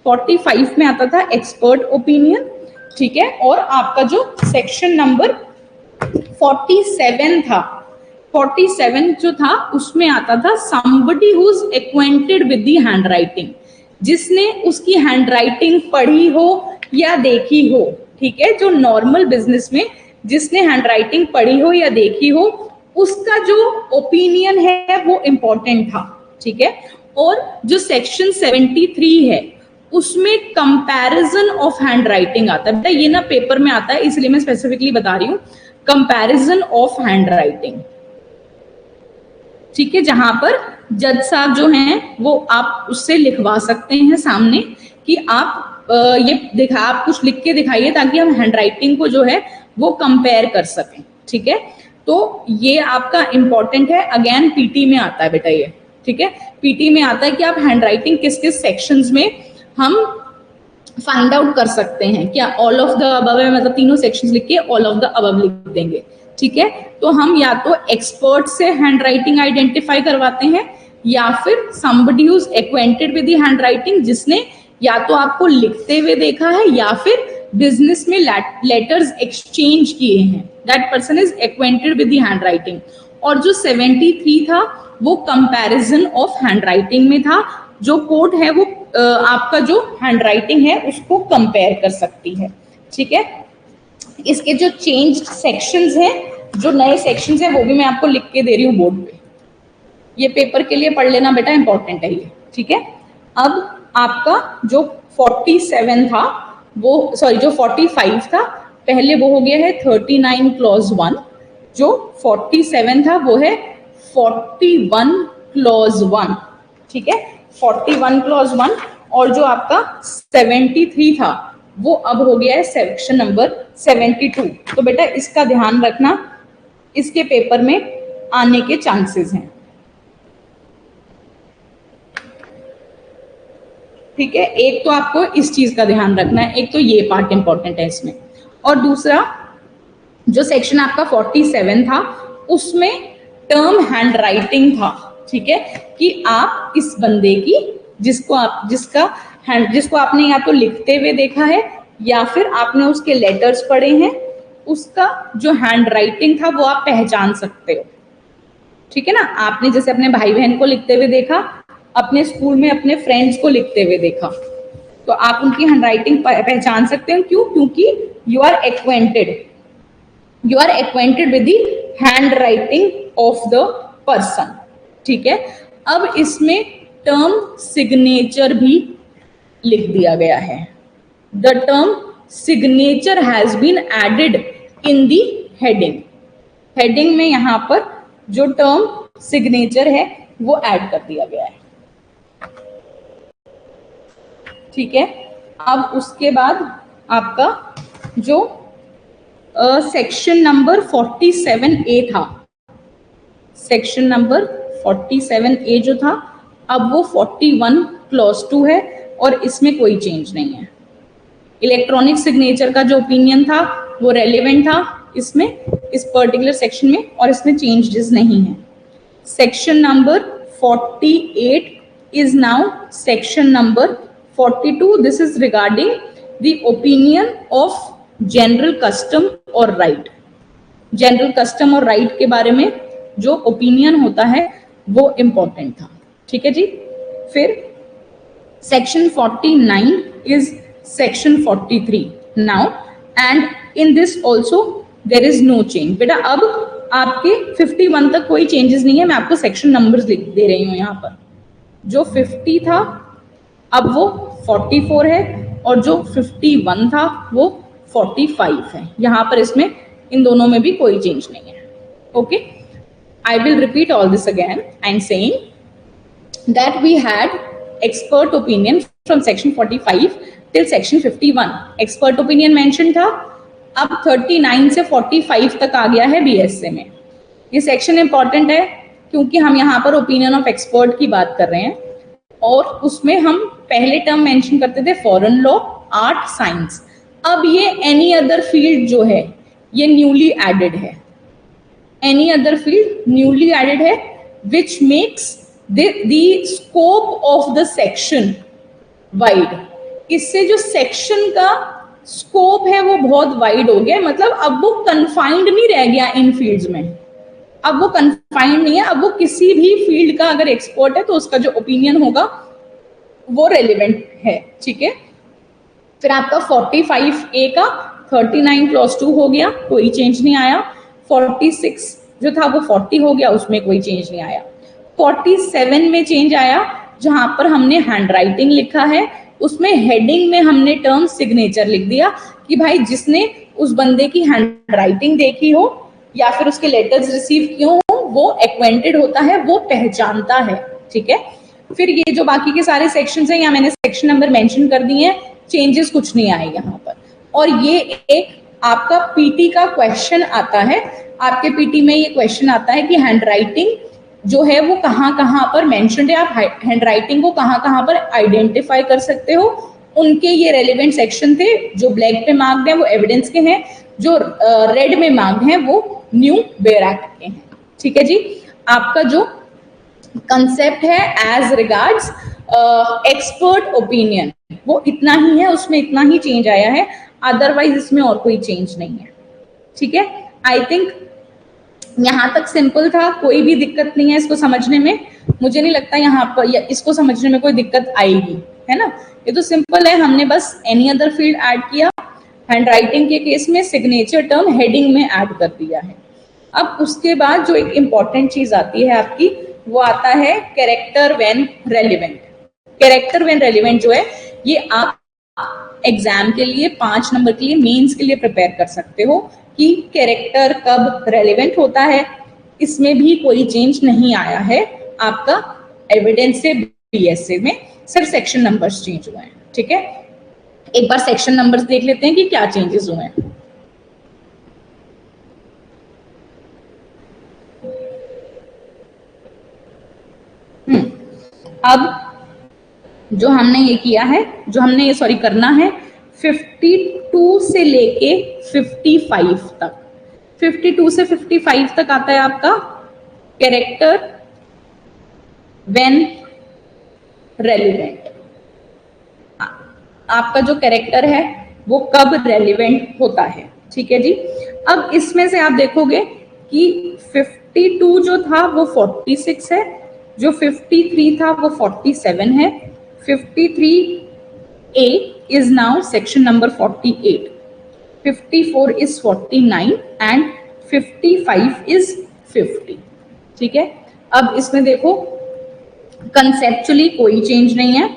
45 में आता था एक्सपर्ट ओपिनियन, ठीक है। और आपका जो सेक्शन नंबर 47 था, 47 जो था उसमें आता था somebody who's acquainted with the handwriting, जिसने उसकी हैंडराइटिंग पढ़ी हो या देखी हो, ठीक है। जो नॉर्मल बिजनेस में जिसने हैंडराइटिंग पढ़ी हो या देखी हो उसका जो ओपिनियन है वो इंपॉर्टेंट था, ठीक है। और जो सेक्शन 73 है उसमें कंपैरिजन ऑफ हैंडराइटिंग आता है। बेटा ये ना पेपर में आता है इसलिए मैं स्पेसिफिकली बता रही हूं, कंपैरिजन ऑफ हैंडराइटिंग, ठीक है। जहां पर जज साहब जो हैं वो आप उससे लिखवा सकते हैं सामने कि आप ये दिखा, आप कुछ लिख के दिखाइए ताकि हम हैंडराइटिंग को जो है वो कंपेयर कर सकें, ठीक है। तो ये आपका इंपॉर्टेंट है, अगेन पीटी में आता है बेटा ये, ठीक है। पीटी में आता है कि आप हैंडराइटिंग किस किस सेक्शंस में हम फाइंड आउट कर सकते हैं। क्या ऑल ऑफ द अबव है, मतलब तीनों सेक्शंस लिख के ऑल ऑफ द अबव लिख देंगे, ठीक है। तो हम या तो एक्सपर्ट से हैंड राइटिंग आइडेंटिफाई करवाते हैं, या फिर somebody who's acquainted with the handwriting, जिसने या तो आपको लिखते हुए देखा है या फिर बिजनेस में लेटर्स एक्सचेंज किए हैं, that person is acquainted with the handwriting. और जो 73 था वो कंपैरिजन ऑफ हैंडराइटिंग में था, जो कोड है वो आपका जो हैंडराइटिंग है उसको कंपेयर कर सकती है, ठीक है। इसके जो चेंज सेक्शंस हैं, जो नए सेक्शंस हैं, वो भी मैं आपको लिख के दे रही हूँ बोर्ड पे, ये पेपर के लिए पढ़ लेना बेटा, इंपॉर्टेंट है ये, ठीक है। अब आपका जो 47 था वो, सॉरी जो 45 था पहले, वो हो गया है 39 क्लॉज 1, जो 47 था वो है 41 क्लॉज 1, ठीक है, 41 क्लॉज 1। और जो आपका 73 था वो अब हो गया है सेक्शन नंबर 72। तो बेटा इसका ध्यान रखना, इसके पेपर में आने के चांसेस हैं, ठीक है। एक तो आपको इस चीज का ध्यान रखना है, एक तो ये पार्ट इंपॉर्टेंट है इसमें, और दूसरा जो सेक्शन आपका 47 था उसमें टर्म हैंड राइटिंग था, ठीक है, कि आप इस बंदे की जिसको आपने या तो लिखते हुए देखा है या फिर आपने उसके लेटर्स पढ़े हैं, उसका जो हैंड राइटिंग था वो आप पहचान सकते हो, ठीक है ना। आपने जैसे अपने भाई बहन को लिखते हुए देखा, अपने स्कूल में अपने फ्रेंड्स को लिखते हुए देखा, तो आप उनकी हैंडराइटिंग पहचान सकते हो। क्यों? क्योंकि you are acquainted with the handwriting of the person, ठीक है। अब इसमें टर्म सिग्नेचर भी लिख दिया गया है। The term signature has been added in the heading में यहां पर जो टर्म सिग्नेचर है वो ऐड कर दिया गया है, ठीक है। अब उसके बाद आपका जो सेक्शन नंबर 47A था, सेक्शन नंबर 47A जो था, अब वो 41 क्लॉज 2 है और इसमें कोई चेंज नहीं है। इलेक्ट्रॉनिक सिग्नेचर का जो ओपिनियन था वो रेलेवेंट था इसमें, इस पर्टिकुलर सेक्शन में, और इसमें चेंजेस नहीं है। Section number 48 is now section number 42. This is regarding the opinion of general custom or right. General custom और राइट के बारे में जो ओपिनियन होता है वो इंपॉर्टेंट था, ठीक है जी। फिर section 49 is section 43 now, and in this also there is no change. बेटा अब आपके 51 तक कोई चेंजेस नहीं है, मैं आपको सेक्शन नंबर्स लिख दे रही हूँ यहाँ पर। जो 50 था अब वो 44 है, और जो 51 था वो 45 है। यहाँ पर इसमें इन दोनों में भी कोई चेंज नहीं है, okay. I will repeat all this again. I am saying that we had expert opinion from section 45 till section 51। Expert opinion mention था, अब 39 से 45 तक आ गया है बीएसए में। ये सेक्शन इंपॉर्टेंट है क्योंकि हम यहाँ पर ओपिनियन ऑफ एक्सपर्ट की बात कर रहे हैं, और उसमें हम पहले टर्म मेंशन करते थे फॉरेन लॉ, आर्ट, साइंस। अब ये एनी अदर फील्ड जो है ये न्यूली एडेड है, any other field newly added है, which makes the scope of the section wide. इससे जो सेक्शन का स्कोप है वो बहुत वाइड हो गया, मतलब अब वो कन्फाइंड नहीं रह गया इन फील्ड्स में, अब वो कन्फाइंड नहीं है, अब वो किसी भी फील्ड का अगर एक्सपर्ट है तो उसका जो ओपिनियन होगा वो रेलिवेंट है, ठीक है। फिर आपका 45A का 39 क्लॉज 2 हो गया, कोई चेंज नहीं आया। 46 जो था वो 40 हो गया, उसमें कोई चेंज नहीं आया। 47 में चेंज आया, जहां पर हमने हैंड राइटिंग लिखा है, उसमें हेडिंग में हमने टर्म सिग्नेचर लिख दिया कि भाई जिसने उस बंदे की हैंड राइटिंग देखी हो या फिर उसके लेटर्स रिसीव किए हो वो एक्वेंटेड होता है, वो पहचानता है, ठीक है। फिर ये जो बाकी के सारे सेक्शंस हैं, या मैंने सेक्शन नंबर मेंशन कर दिए हैं, चेंजेस कुछ नहीं आए यहाँ पर। और ये एक आपका पीटी का क्वेश्चन आता है, आपके पीटी में ये क्वेश्चन आता है कि हैंड राइटिंग जो है वो कहाँ कहाँ पर मेंशन्ड है, आप हैंड राइटिंग को कहाँ कहाँ पर आइडेंटिफाई कर सकते हो उनके ये रेलिवेंट सेक्शन थे। जो ब्लैक पे मार्क्ड हैं वो एविडेंस के हैं, जो रेड में मार्क्ड हैं वो न्यू बेयर एक्ट के हैं। ठीक है जी, आपका जो कंसेप्ट है एज रिगार्ड्स एक्सपर्ट ओपिनियन वो इतना ही है, उसमें इतना ही चेंज आया है, अदरवाइज इसमें और कोई चेंज नहीं है। ठीक है, आई थिंक यहां तक सिंपल था, कोई भी दिक्कत नहीं है इसको समझने में। मुझे नहीं लगता यहाँ पर इसको समझने में कोई दिक्कत आएगी, है ना। ये तो सिंपल है, हमने बस एनी अदर फील्ड ऐड किया, हैंड राइटिंग के केस में सिग्नेचर टर्म हेडिंग में ऐड कर दिया है। अब उसके बाद जो एक इंपॉर्टेंट चीज आती है आपकी, वो आता है character when relevant. Character when relevant जो है ये आप एग्जाम के लिए 5 नंबर के लिए मेंस के लिए प्रिपेयर कर सकते हो कि कैरेक्टर कब रेलिवेंट होता है। इसमें भी कोई चेंज नहीं आया है आपका एविडेंस से बीएसए में, सिर्फ सेक्शन नंबर्स चेंज हुए हैं। ठीक है, एक बार सेक्शन नंबर्स देख लेते हैं कि क्या चेंजेस हुए हैं। अब जो हमने ये किया है, जो हमने ये सॉरी करना है 52 से लेके 55 तक, 52 से 55 तक आता है आपका कैरेक्टर व्हेन रेलिवेंट। आपका जो कैरेक्टर है वो कब रेलिवेंट होता है। ठीक है जी, अब इसमें से आप देखोगे कि 52 जो था वो 46 है, जो 53 था वो 47 है। 53A is now section number 48, 54 is 49 and 55 is 50। ठीक है, अब इसमें देखो कंसेप्चुअली कोई चेंज नहीं है,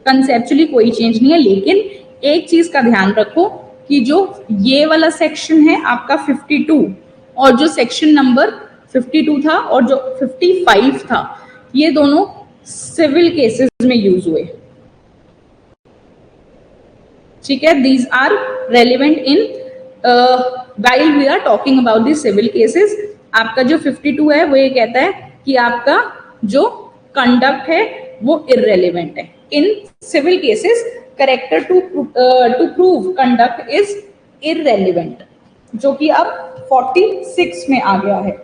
कंसेप्चुअली कोई चेंज नहीं है, लेकिन एक चीज का ध्यान रखो कि जो ये वाला सेक्शन है आपका 52 और जो सेक्शन नंबर 52 था और जो 55 था, ये दोनों सिविल केसेस में यूज हुए। ठीक है, these are relevant in while we are talking about the civil cases. आपका जो 52 है वो ये कहता है कि आपका जो कंडक्ट है वो इररेलेवेंट है। In civil cases character to prove conduct is irrelevant, जो कि अब 46 में आ गया है।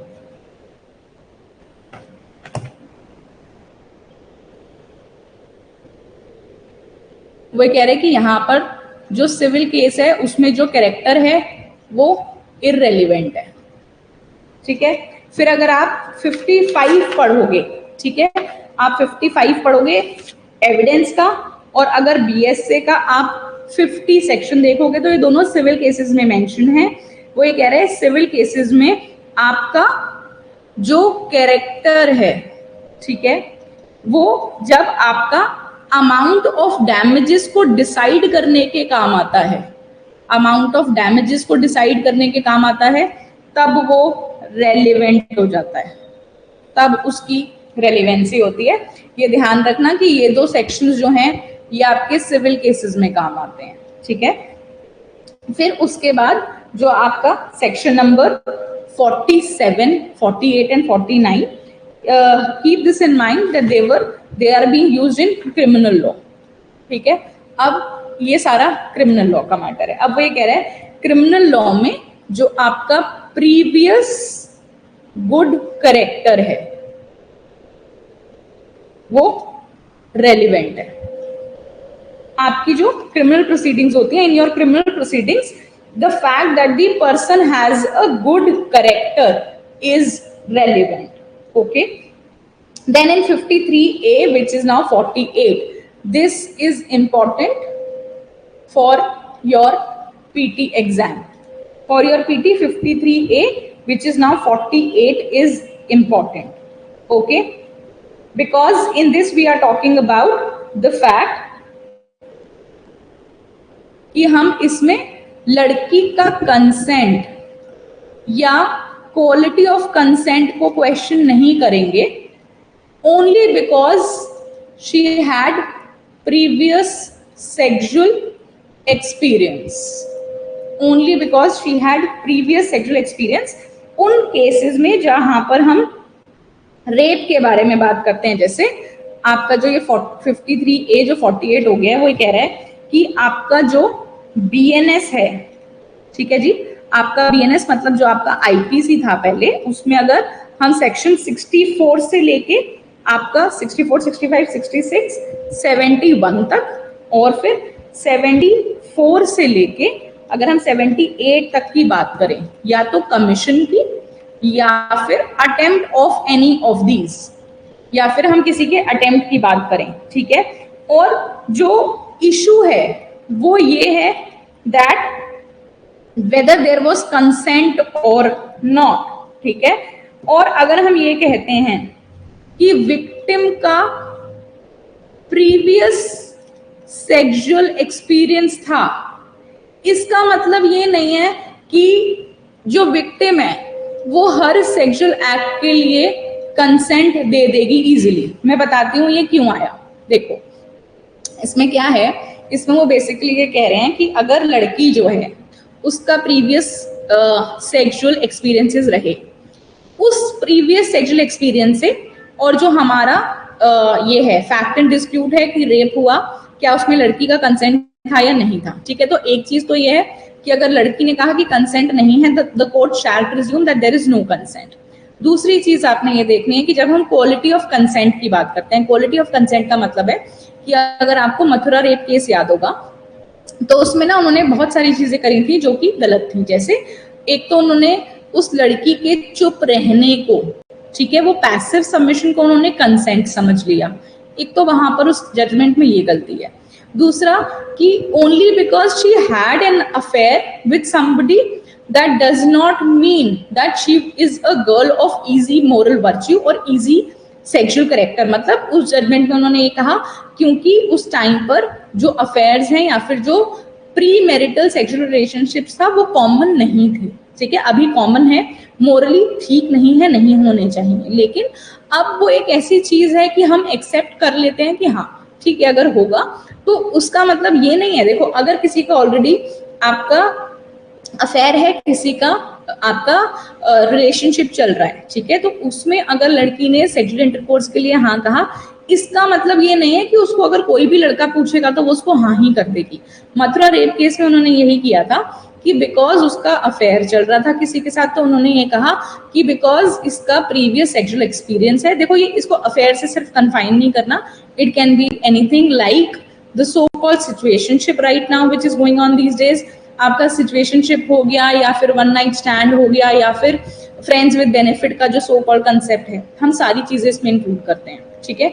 वो कह रहे कि यहाँ पर जो सिविल केस है उसमें जो कैरेक्टर है वो इररेलेवेंट है। ठीक है, फिर अगर आप 55 पढ़ोगे, ठीक है, आप 55 पढ़ोगे एविडेंस का, और अगर बीएसए का आप 50 सेक्शन देखोगे तो ये दोनों सिविल केसेस में मेंशन है। वो ये कह रहे हैं सिविल केसेस में आपका जो कैरेक्टर है, ठीक है, वो जब आपका अमाउंट ऑफ डैमेजेस को डिसाइड करने के काम आता है, अमाउंट ऑफ डैमेजेस को डिसाइड करने के काम आता है, तब वो रेलिवेंट हो जाता है, तब उसकी रेलिवेंसी होती है। ये ध्यान रखना कि ये दो सेक्शंस जो हैं ये आपके सिविल केसेस में काम आते हैं। ठीक है, फिर उसके बाद जो आपका section number 47, 48 and 49, keep this in mind that they are being used in criminal law। ठीक है, अब ये सारा क्रिमिनल लॉ का मैटर है। अब वो ये कह रहे हैं क्रिमिनल लॉ में जो आपका प्रीवियस गुड कैरेक्टर है वो रेलिवेंट है। आपकी जो क्रिमिनल प्रोसीडिंग्स होती हैं, in your criminal proceedings the fact that the person has a good character is relevant. Okay, then in 53A, which is now 48, this is important for your PT exam. For your PT 53A, which is now 48, is important. Okay, because in this we are talking about the fact कि हम इसमें लड़की का consent या quality of consent को question नहीं करेंगे, only because she had previous sexual experience, only because she had previous sexual experience. उन केसेस में जहां पर हम रेप के बारे में बात करते हैं, जैसे आपका जो ये 53A जो 48 हो गया है, वो ये कह रहा है कि आपका जो बीएनएस है, ठीक है जी, आपका बीएनएस मतलब जो आपका आईपीसी था पहले, उसमें अगर हम सेक्शन 64 से लेके आपका 64, 65, 66, 71 तक और फिर 74 से लेके अगर हम 78 तक की बात करें, या तो कमीशन की या फिर attempt of any of these, या फिर हम किसी के अटेम्प्ट की बात करें, ठीक है। और जो इशू है वो ये है that whether there was consent or not, ठीक है। और अगर हम ये कहते हैं कि विक्टिम का प्रीवियस सेक्सुअल एक्सपीरियंस था, इसका मतलब ये नहीं है कि जो विक्टिम है वो हर सेक्सुअल एक्ट के लिए कंसेंट दे देगी इजीली। मैं बताती हूँ ये क्यों आया। देखो इसमें क्या है, इसमें वो बेसिकली ये कह रहे हैं कि अगर लड़की जो है उसका प्रीवियस सेक्सुअल एक्सपीरियंसेस रहे, उस प्रीवियस सेक्सुअल एक्सपीरियंस से और जो हमारा ये है फैक्ट एंड डिस्प्यूट है कि रेप हुआ, क्या उसमें लड़की का कंसेंट था या नहीं था, ठीक है। तो एक चीज तो ये है कि अगर लड़की ने कहा कि कंसेंट नहीं है, the court shall presume that there is no consent. दूसरी चीज आपने ये देखनी है कि जब हम क्वालिटी ऑफ कंसेंट की बात करते हैं, क्वालिटी ऑफ कंसेंट का मतलब है कि अगर आपको मथुरा रेप केस याद होगा तो उसमें ना उन्होंने बहुत सारी चीजें करी थी जो कि गलत थी। जैसे एक तो उन्होंने उस लड़की के चुप रहने को, ठीक है, वो पैसिव सबमिशन को उन्होंने कंसेंट समझ लिया। एक तो वहां पर उस जजमेंट में ये गलती है। दूसरा कि only because she had an affair with somebody that does not mean that she is a girl of easy moral virtue और इजी सेक्सुअल करेक्टर। मतलब उस जजमेंट में उन्होंने ये कहा क्योंकि उस टाइम पर जो अफेयर्स हैं या फिर जो प्री मैरिटल सेक्सुअल रिलेशनशिप्स था वो कॉमन नहीं थे, ठीक है। अभी कॉमन है, मोरली ठीक नहीं है, नहीं होने चाहिए, लेकिन अब वो एक ऐसी चीज है कि हम एक्सेप्ट कर लेते हैं कि हाँ ठीक है अगर होगा तो उसका मतलब ये नहीं है। देखो अगर किसी का ऑलरेडी आपका अफेयर है, किसी का आपका रिलेशनशिप चल रहा है, ठीक है, तो उसमें अगर लड़की ने सेक्सुअल इंटरकोर्स के लिए हाँ कहा, इसका मतलब ये नहीं है कि उसको अगर कोई भी लड़का पूछेगा तो वो उसको हाँ ही कर देगी। मथुरा रेप केस में उन्होंने यही किया था कि बिकॉज उसका अफेयर चल रहा था किसी के साथ, तो उन्होंने ये कहा कि बिकॉज इसका प्रीवियस सेक्सुअल एक्सपीरियंस है। देखो ये इसको अफेयर से सिर्फ कन्फाइन नहीं करना, it can be anything like the so called situationship right now which is going on these days. आपका सिचुएशनशिप हो गया या फिर वन नाइट स्टैंड हो गया या फिर फ्रेंड्स विद बेनिफिट का जो सो कॉल्ड कंसेप्ट है, हम सारी चीजें इसमें इंक्लूड करते हैं, ठीक है।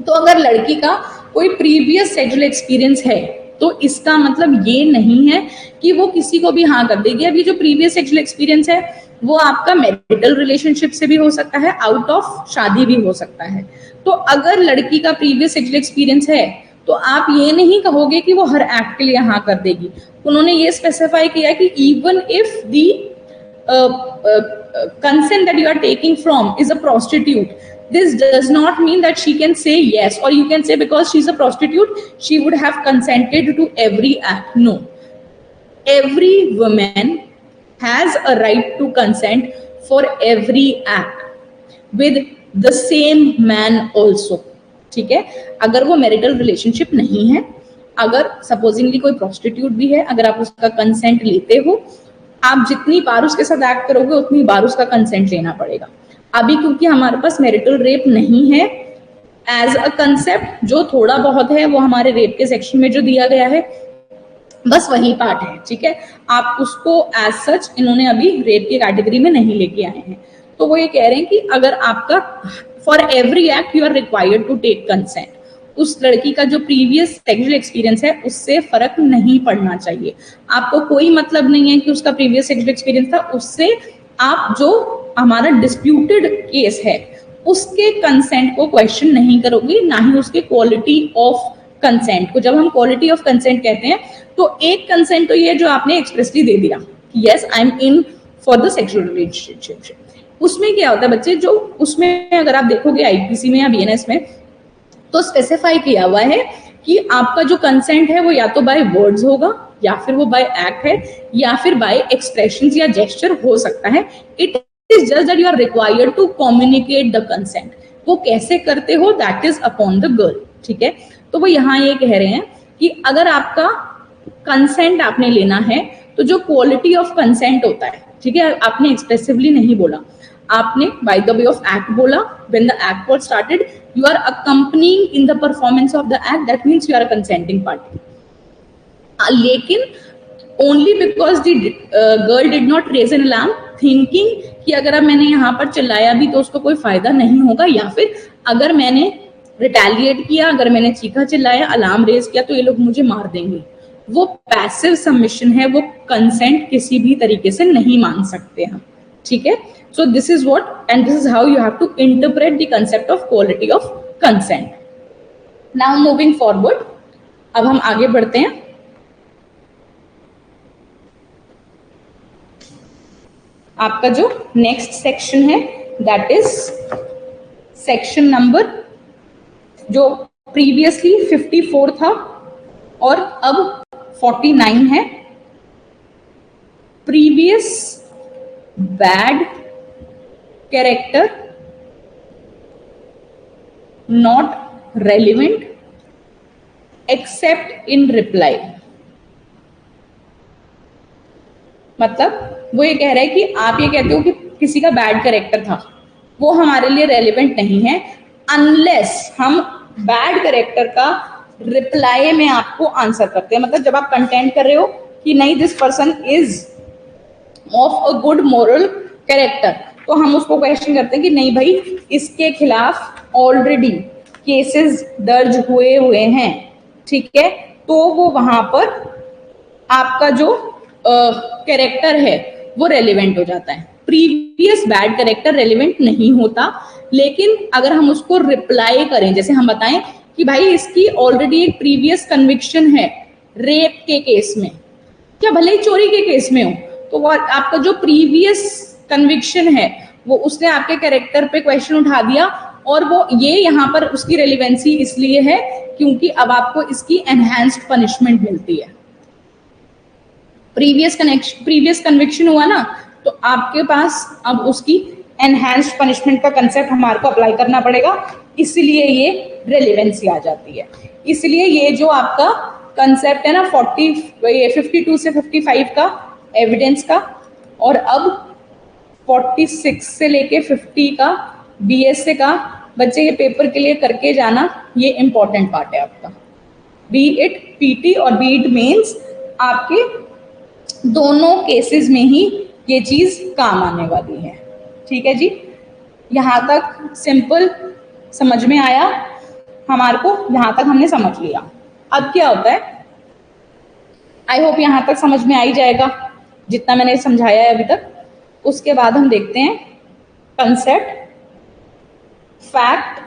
तो अगर लड़की का कोई प्रीवियस सेक्सुअल एक्सपीरियंस है तो इसका मतलब ये नहीं है कि वो किसी को भी हाँ कर देगी। अब ये जो प्रीवियस सेक्सुअल एक्सपीरियंस है वो आपका मैरिटल रिलेशनशिप से भी हो सकता है, आउट ऑफ शादी भी हो सकता है। तो अगर लड़की का प्रीवियस सेक्सुअल एक्सपीरियंस है तो आप ये नहीं कहोगे कि वो हर एक्ट के लिए हाँ कर देगी। उन्होंने ये स्पेसिफाई किया कि even if the consent that you are taking from is a prostitute, this does not mean that she can say yes, or you can say because she's a prostitute she would have consented to every act. No, every woman has a right to consent for every act with the same man also, ठीक है। अगर वो marital relationship नहीं है, अगर supposedly कोई prostitute भी है, अगर आप उसका कंसेंट लेते हो, आप जितनी बार उसके साथ एक्ट करोगे उतनी बार उसका कंसेंट लेना पड़ेगा। अभी क्योंकि हमारे पास मैरिटल रेप नहीं है एज अ कंसेप्ट, जो थोड़ा बहुत है वो हमारे रेप के सेक्शन में जो दिया गया है बस वही पार्ट है, ठीक है। आप उसको एज सच इन्होंने अभी रेप की कैटेगरी में नहीं लेके आए हैं। तो वो ये कह रहे हैं कि अगर आपका for every act you are required to take consent, उस लड़की का जो प्रीवियस सेक्सुअल एक्सपीरियंस है उससे फर्क नहीं पड़ना चाहिए। आपको कोई मतलब नहीं है कि उसका प्रीवियस सेक्सुअल एक्सपीरियंस था, उससे आप जो हमारा डिस्प्यूटेड केस है उसके कंसेंट को क्वेश्चन नहीं करोगे, ना ही उसके क्वालिटी ऑफ कंसेंट को। जब हम क्वालिटी ऑफ कंसेंट कहते हैं तो एक कंसेंट तो ये जो आपने एक्सप्रेसली दे दिया कि yes I am in for the sexual relationship, उसमें क्या होता है बच्चे, जो उसमें अगर आप देखोगे आईपीसी में या बीएनएस में तो स्पेसिफाई किया हुआ है कि आपका जो कंसेंट है वो या तो बाय वर्ड्स होगा या फिर वो बाय एक्ट है या फिर बाय एक्सप्रेशंस या जेस्चर हो सकता है। It is just that you are required to communicate the consent. वो कैसे करते हो that is upon the girl, ठीक है। तो वो यहाँ ये कह रहे हैं कि अगर आपका कंसेंट आपने लेना है तो जो क्वालिटी ऑफ कंसेंट होता है, ठीक है, आपने एक्सप्रेसिवली नहीं बोला, आपने by the way of act बोला, when the act was started you are accompanying in the performance of the act, that means you are a consenting party. लेकिन only because the girl did not raise an alarm thinking कि अगर अब मैंने यहाँ पर चिल्लाया भी तो उसको कोई फायदा नहीं होगा, या फिर अगर मैंने रिटेलिएट किया, अगर मैंने चीखा चिल्लाया, अलार्म रेज किया तो ये लोग मुझे मार देंगे, वो पैसिव सबमिशन है, वो कंसेंट किसी भी तरीके से नहीं मान सकते हम, ठीक है। So this is what and this is how you have to interpret the concept of quality of consent. Now moving forward, अब हम आगे बढ़ते हैं। आपका जो नेक्स्ट सेक्शन है दैट इज सेक्शन नंबर, जो प्रीवियसली 54 था और अब 49 है। Previous bad character not relevant except in reply. मतलब वो ये कह रहा है कि आप ये कहते हो कि किसी का बैड कैरेक्टर था, वो हमारे लिए रेलिवेंट नहीं है अनलेस हम बैड कैरेक्टर का रिप्लाई में आपको आंसर करते हैं। मतलब जब आप कंटेंट कर रहे हो कि नहीं this person is of a good moral character, तो हम उसको क्वेश्चन करते हैं कि नहीं भाई इसके खिलाफ ऑलरेडी केसेस दर्ज हुए हैं, ठीक है, तो वो वहां पर आपका जो कैरेक्टर है वो रेलिवेंट हो जाता है। प्रीवियस बैड कैरेक्टर रेलिवेंट नहीं होता, लेकिन अगर हम उसको रिप्लाई करें, जैसे हम बताएं कि भाई इसकी ऑलरेडी एक प्रीवियस कन्विक्शन है रेप के केस में, क्या भले ही चोरी के केस में हो, तो वो आपका जो प्रीवियस कन्विक्शन है वो उसने आपके कैरेक्टर पे क्वेश्चन उठा दिया, और वो ये यहाँ पर उसकी रेलिवेंसी इसलिए है क्योंकि अब आपको इसकी एनहांस्ड पनिशमेंट मिलती है। प्रीवियस कन्विक्शन हुआ ना, तो आपके पास अब उसकी एनहांस्ड पनिशमेंट का कंसेप्ट हमारे को अप्लाई करना पड़ेगा, इसलिए ये रेलिवेंसी आ जाती है। इसलिए ये जो आपका कंसेप्ट है ना 52 से 55 का एविडेंस का, और अब 46 से लेके 50 का बीएसए का, बच्चे ये पेपर क्लियर करके जाना, ये इंपॉर्टेंट पार्ट है आपका। बी इट पीटी और बी इट मेंस, आपके दोनों केसेस में ही ये चीज काम आने वाली है, ठीक है जी। यहाँ तक सिंपल समझ में आया हमारे को, यहाँ तक हमने समझ लिया। अब क्या होता है, आई होप यहाँ तक समझ में आ ही जाएगा जितना मैंने समझाया है अभी तक। उसके बाद हम देखते हैं concept, fact,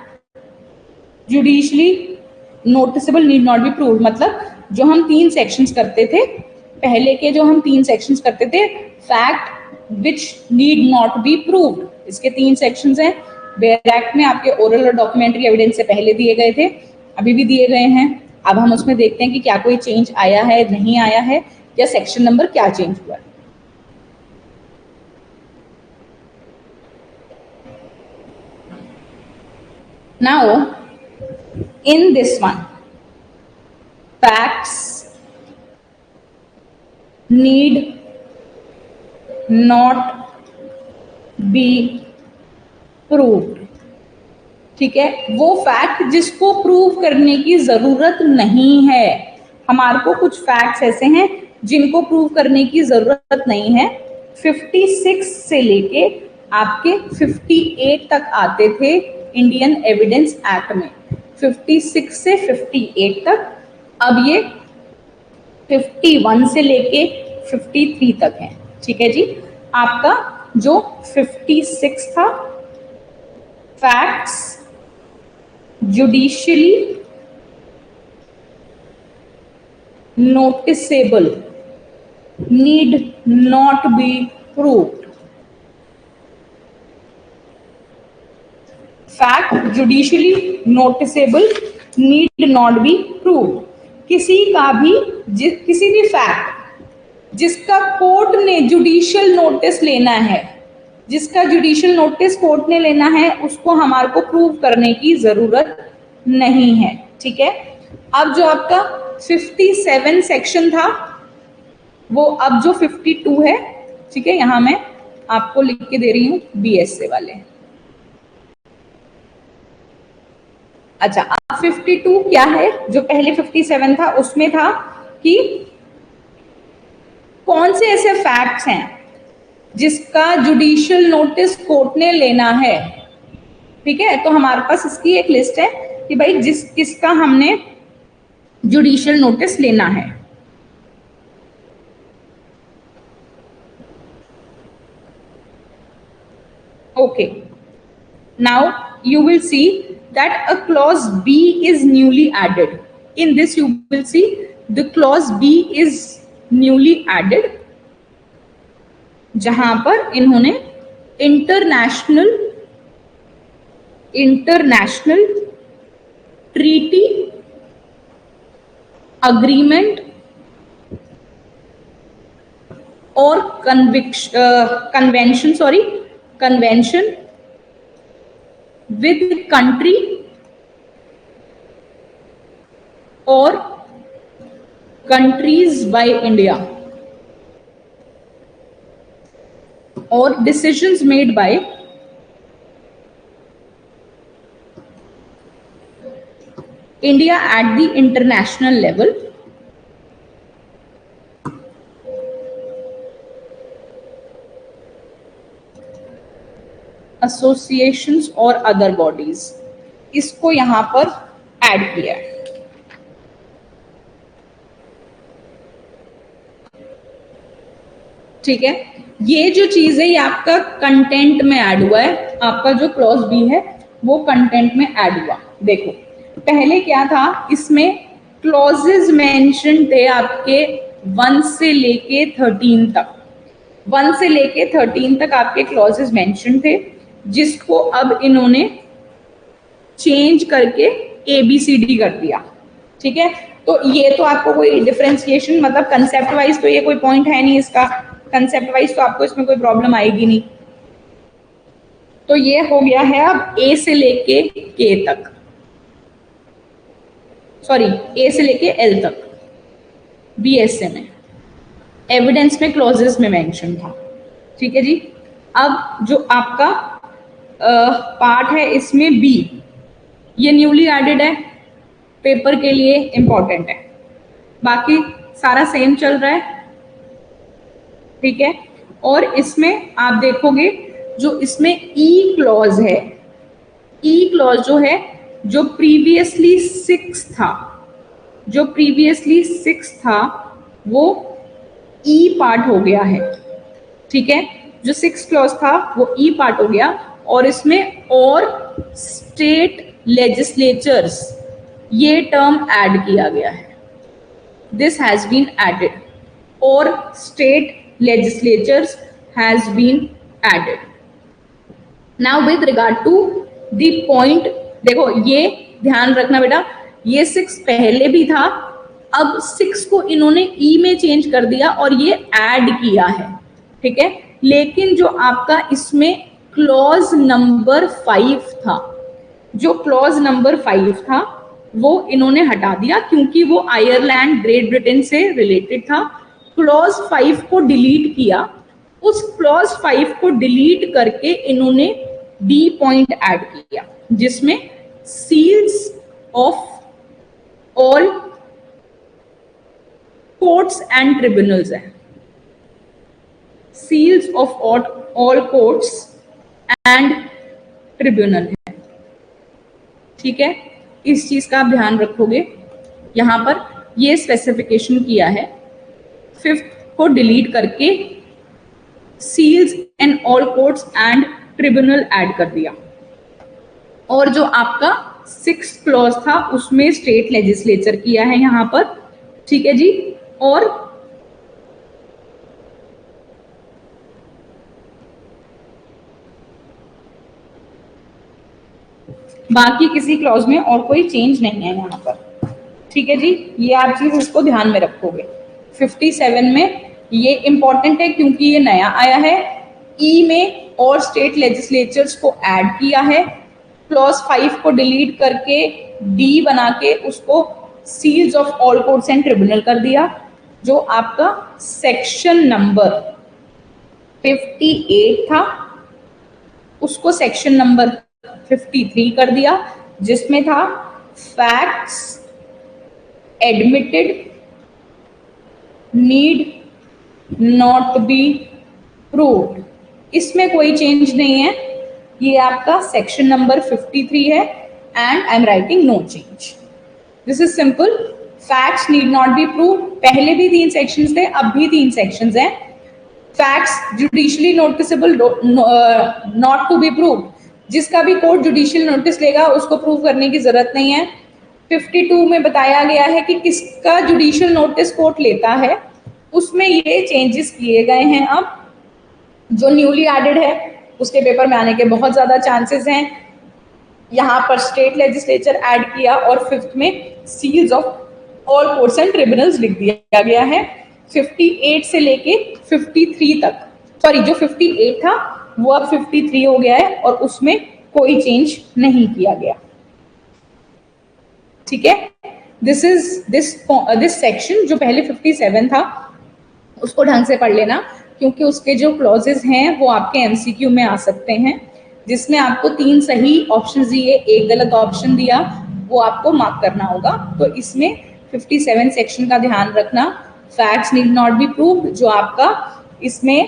judicially noticeable need not be proved. मतलब जो हम 3 सेक्शंस करते थे पहले के, जो हम 3 सेक्शंस करते थे, fact which need not be proved, इसके 3 सेक्शंस हैं। बेयर एक्ट में आपके ओरल और डॉक्यूमेंट्री एविडेंस से पहले दिए गए थे, अभी भी दिए गए हैं। अब हम उसमें देखते हैं कि क्या कोई चेंज आया है, नहीं आया है, या सेक्शन नंबर क्या चेंज हुआ है। Now, in this one, facts need not be proved, ठीक है। वो फैक्ट जिसको प्रूव करने की जरूरत नहीं है, हमारे को कुछ फैक्ट्स ऐसे हैं जिनको प्रूव करने की जरूरत नहीं है। 56 से लेके आपके 58 तक आते थे इंडियन एविडेंस एक्ट में, 56 से 58 तक। अब ये 51 से लेके 53 तक है, ठीक है जी। आपका जो 56 था, facts judicially noticeable need not be proved. Fact judicially noticeable need not be proved. किसी भी फैक्ट जिसका कोर्ट ने जुडिशियल नोटिस लेना है, जिसका जुडिशियल नोटिस कोर्ट ने लेना है, उसको हमारे को प्रूव करने की जरूरत नहीं है, ठीक है। अब जो आपका 57 सेक्शन था, वो अब जो 52 है, ठीक है, यहां मैं आपको लिख के दे रही हूं बीएसए वाले। अच्छा, अब 52 क्या है? जो पहले 57 था उसमें था कि कौन से ऐसे फैक्ट्स हैं जिसका जुडिशियल नोटिस कोर्ट ने लेना है, ठीक है। तो हमारे पास इसकी एक लिस्ट है कि भाई किसका हमने जुडिशियल नोटिस लेना है। Okay, now you will see that a clause B is newly added. In this you will see the clause B is newly added, जहां पर इन्होंने इंटरनेशनल ट्रीटी अग्रीमेंट और convention with country or countries by India or decisions made by India at the international level associations और other bodies, इसको यहां पर add किया है। ठीक है, ये जो चीज है ये आपका कंटेंट में ऐड हुआ है, आपका जो क्लॉज बी है वो कंटेंट में ऐड हुआ। देखो पहले क्या था, इसमें क्लॉजेज मेंशन थे आपके 1 से लेके 13 तक, 1 से लेके 13 तक आपके क्लॉजेज मेंशन थे, जिसको अब इन्होंने चेंज करके ABCD कर दिया। ठीक है, तो ये तो आपको कोई डिफरेंशिएशन मतलब कंसेप्ट वाइज तो ये कोई पॉइंट है नहीं इसका, कंसेप्ट वाइज तो आपको इसमें कोई प्रॉब्लम आएगी नहीं। तो ये हो गया है अब A से लेके K तक, सॉरी A से लेके L तक BSA में, एविडेंस में क्लॉजेस में मेंशन था। ठीक है जी, अब जो आपका पार्ट है इसमें बी, ये न्यूली एडेड है, पेपर के लिए इंपॉर्टेंट है, बाकी सारा सेम चल रहा है। ठीक है, और इसमें आप देखोगे जो इसमें ई क्लॉज है, ई क्लॉज जो है जो प्रीवियसली 6 था, जो प्रीवियसली 6 था वो ई पार्ट हो गया है। ठीक है, जो 6 क्लॉज था वो ई पार्ट हो गया, और इसमें और स्टेट लेजिस्लेचर्स ये टर्म ऐड किया गया है, दिस हैज बीन एडेड, और state legislatures has been added. Now with regard to the point, देखो ये ध्यान रखना बेटा, ये 6 पहले भी था, अब 6 को इन्होंने ई में चेंज कर दिया और ये ऐड किया है। ठीक है, लेकिन जो आपका इसमें क्लॉज नंबर 5 था, जो क्लॉज नंबर 5 था वो इन्होंने हटा दिया क्योंकि वो आयरलैंड ग्रेट ब्रिटेन से रिलेटेड था। क्लॉज 5 को डिलीट किया, उस क्लॉज 5 को डिलीट करके इन्होंने बी पॉइंट ऐड किया, जिसमें seals of all courts and tribunals है, seals of all courts and tribunal है। ठीक है, इस चीज का आप ध्यान रखोगे, यहां पर ये स्पेसिफिकेशन किया है, 5th को डिलीट करके seals and all courts and tribunal add कर दिया, और जो आपका 6th क्लॉज था उसमें स्टेट लेजिस्लेचर किया है यहां पर। ठीक है जी, और बाकी किसी क्लॉज में और कोई चेंज नहीं है यहाँ पर। ठीक है जी, ये आप चीज इसको ध्यान में रखोगे। 57 में ये इंपॉर्टेंट है क्योंकि ये नया आया है, ई में और स्टेट लेजिस्लेचर्स को ऐड किया है, क्लॉज 5 को डिलीट करके डी बना के उसको seals of all courts and tribunal कर दिया। जो आपका सेक्शन नंबर 58 था उसको सेक्शन नंबर 53 कर दिया, जिसमें था facts admitted need not be proved. इसमें कोई चेंज नहीं है, ये आपका सेक्शन नंबर 53 है and I am writing no change. This is simple. Facts need not be proved, पहले भी 3 सेक्शंस थे, अब भी 3 सेक्शंस हैं। Facts judicially noticeable not to be proved, जिसका भी कोर्ट जुडिशियल नोटिस लेगा उसको प्रूव करने की जरूरत नहीं है। 52 में बताया गया है कि किसका जुडिशियल नोटिस कोर्ट लेता है, उसमें ये चेंजेस किए गए हैं। अब जो न्यूली एडेड है उसके पेपर में आने के बहुत ज्यादा चांसेस हैं। यहाँ पर स्टेट लेजिस्लेचर ऐड किया और 5th में seals of all courts and tribunals लिख दिया गया है। 58 से लेके 53 तक, सॉरी जो 58 था वो अब 53 हो गया है और उसमें कोई चेंज नहीं किया गया। ठीक है, दिस सेक्शन जो पहले 57 था उसको ढंग से पढ़ लेना, क्योंकि उसके जो क्लॉजेस हैं वो आपके एमसीक्यू में आ सकते हैं, जिसमें आपको 3 सही ऑप्शन दिए, एक गलत ऑप्शन दिया, वो आपको मार्क करना होगा। तो इसमें 57 सेक्शन का ध्यान रखना। Facts need not be proved जो आपका इसमें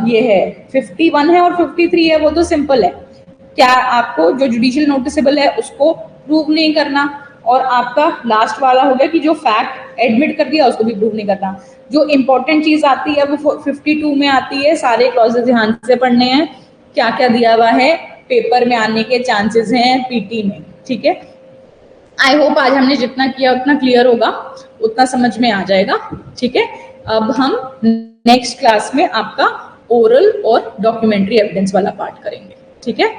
ये है 51 है और 53 है, वो तो सिंपल है। क्या आपको जो जुडिशियल नोटिसेबल है उसको प्रूव नहीं करना, और आपका लास्ट वाला हो गया कि जो फैक्ट एडमिट कर दिया उसको भी प्रूव नहीं करना। जो इंपॉर्टेंट चीज आती है वो 52 में आती है, सारे क्लॉजेस ध्यान से पढ़ने हैं, क्या क्या दिया हुआ है, पेपर में आने के चांसेस हैं पीटी में। ठीक है, आई होप आज हमने जितना किया उतना क्लियर होगा, उतना समझ में आ जाएगा। ठीक है, अब हम नेक्स्ट क्लास में आपका ओरल और डॉक्यूमेंट्री एविडेंस वाला पार्ट करेंगे। ठीक है,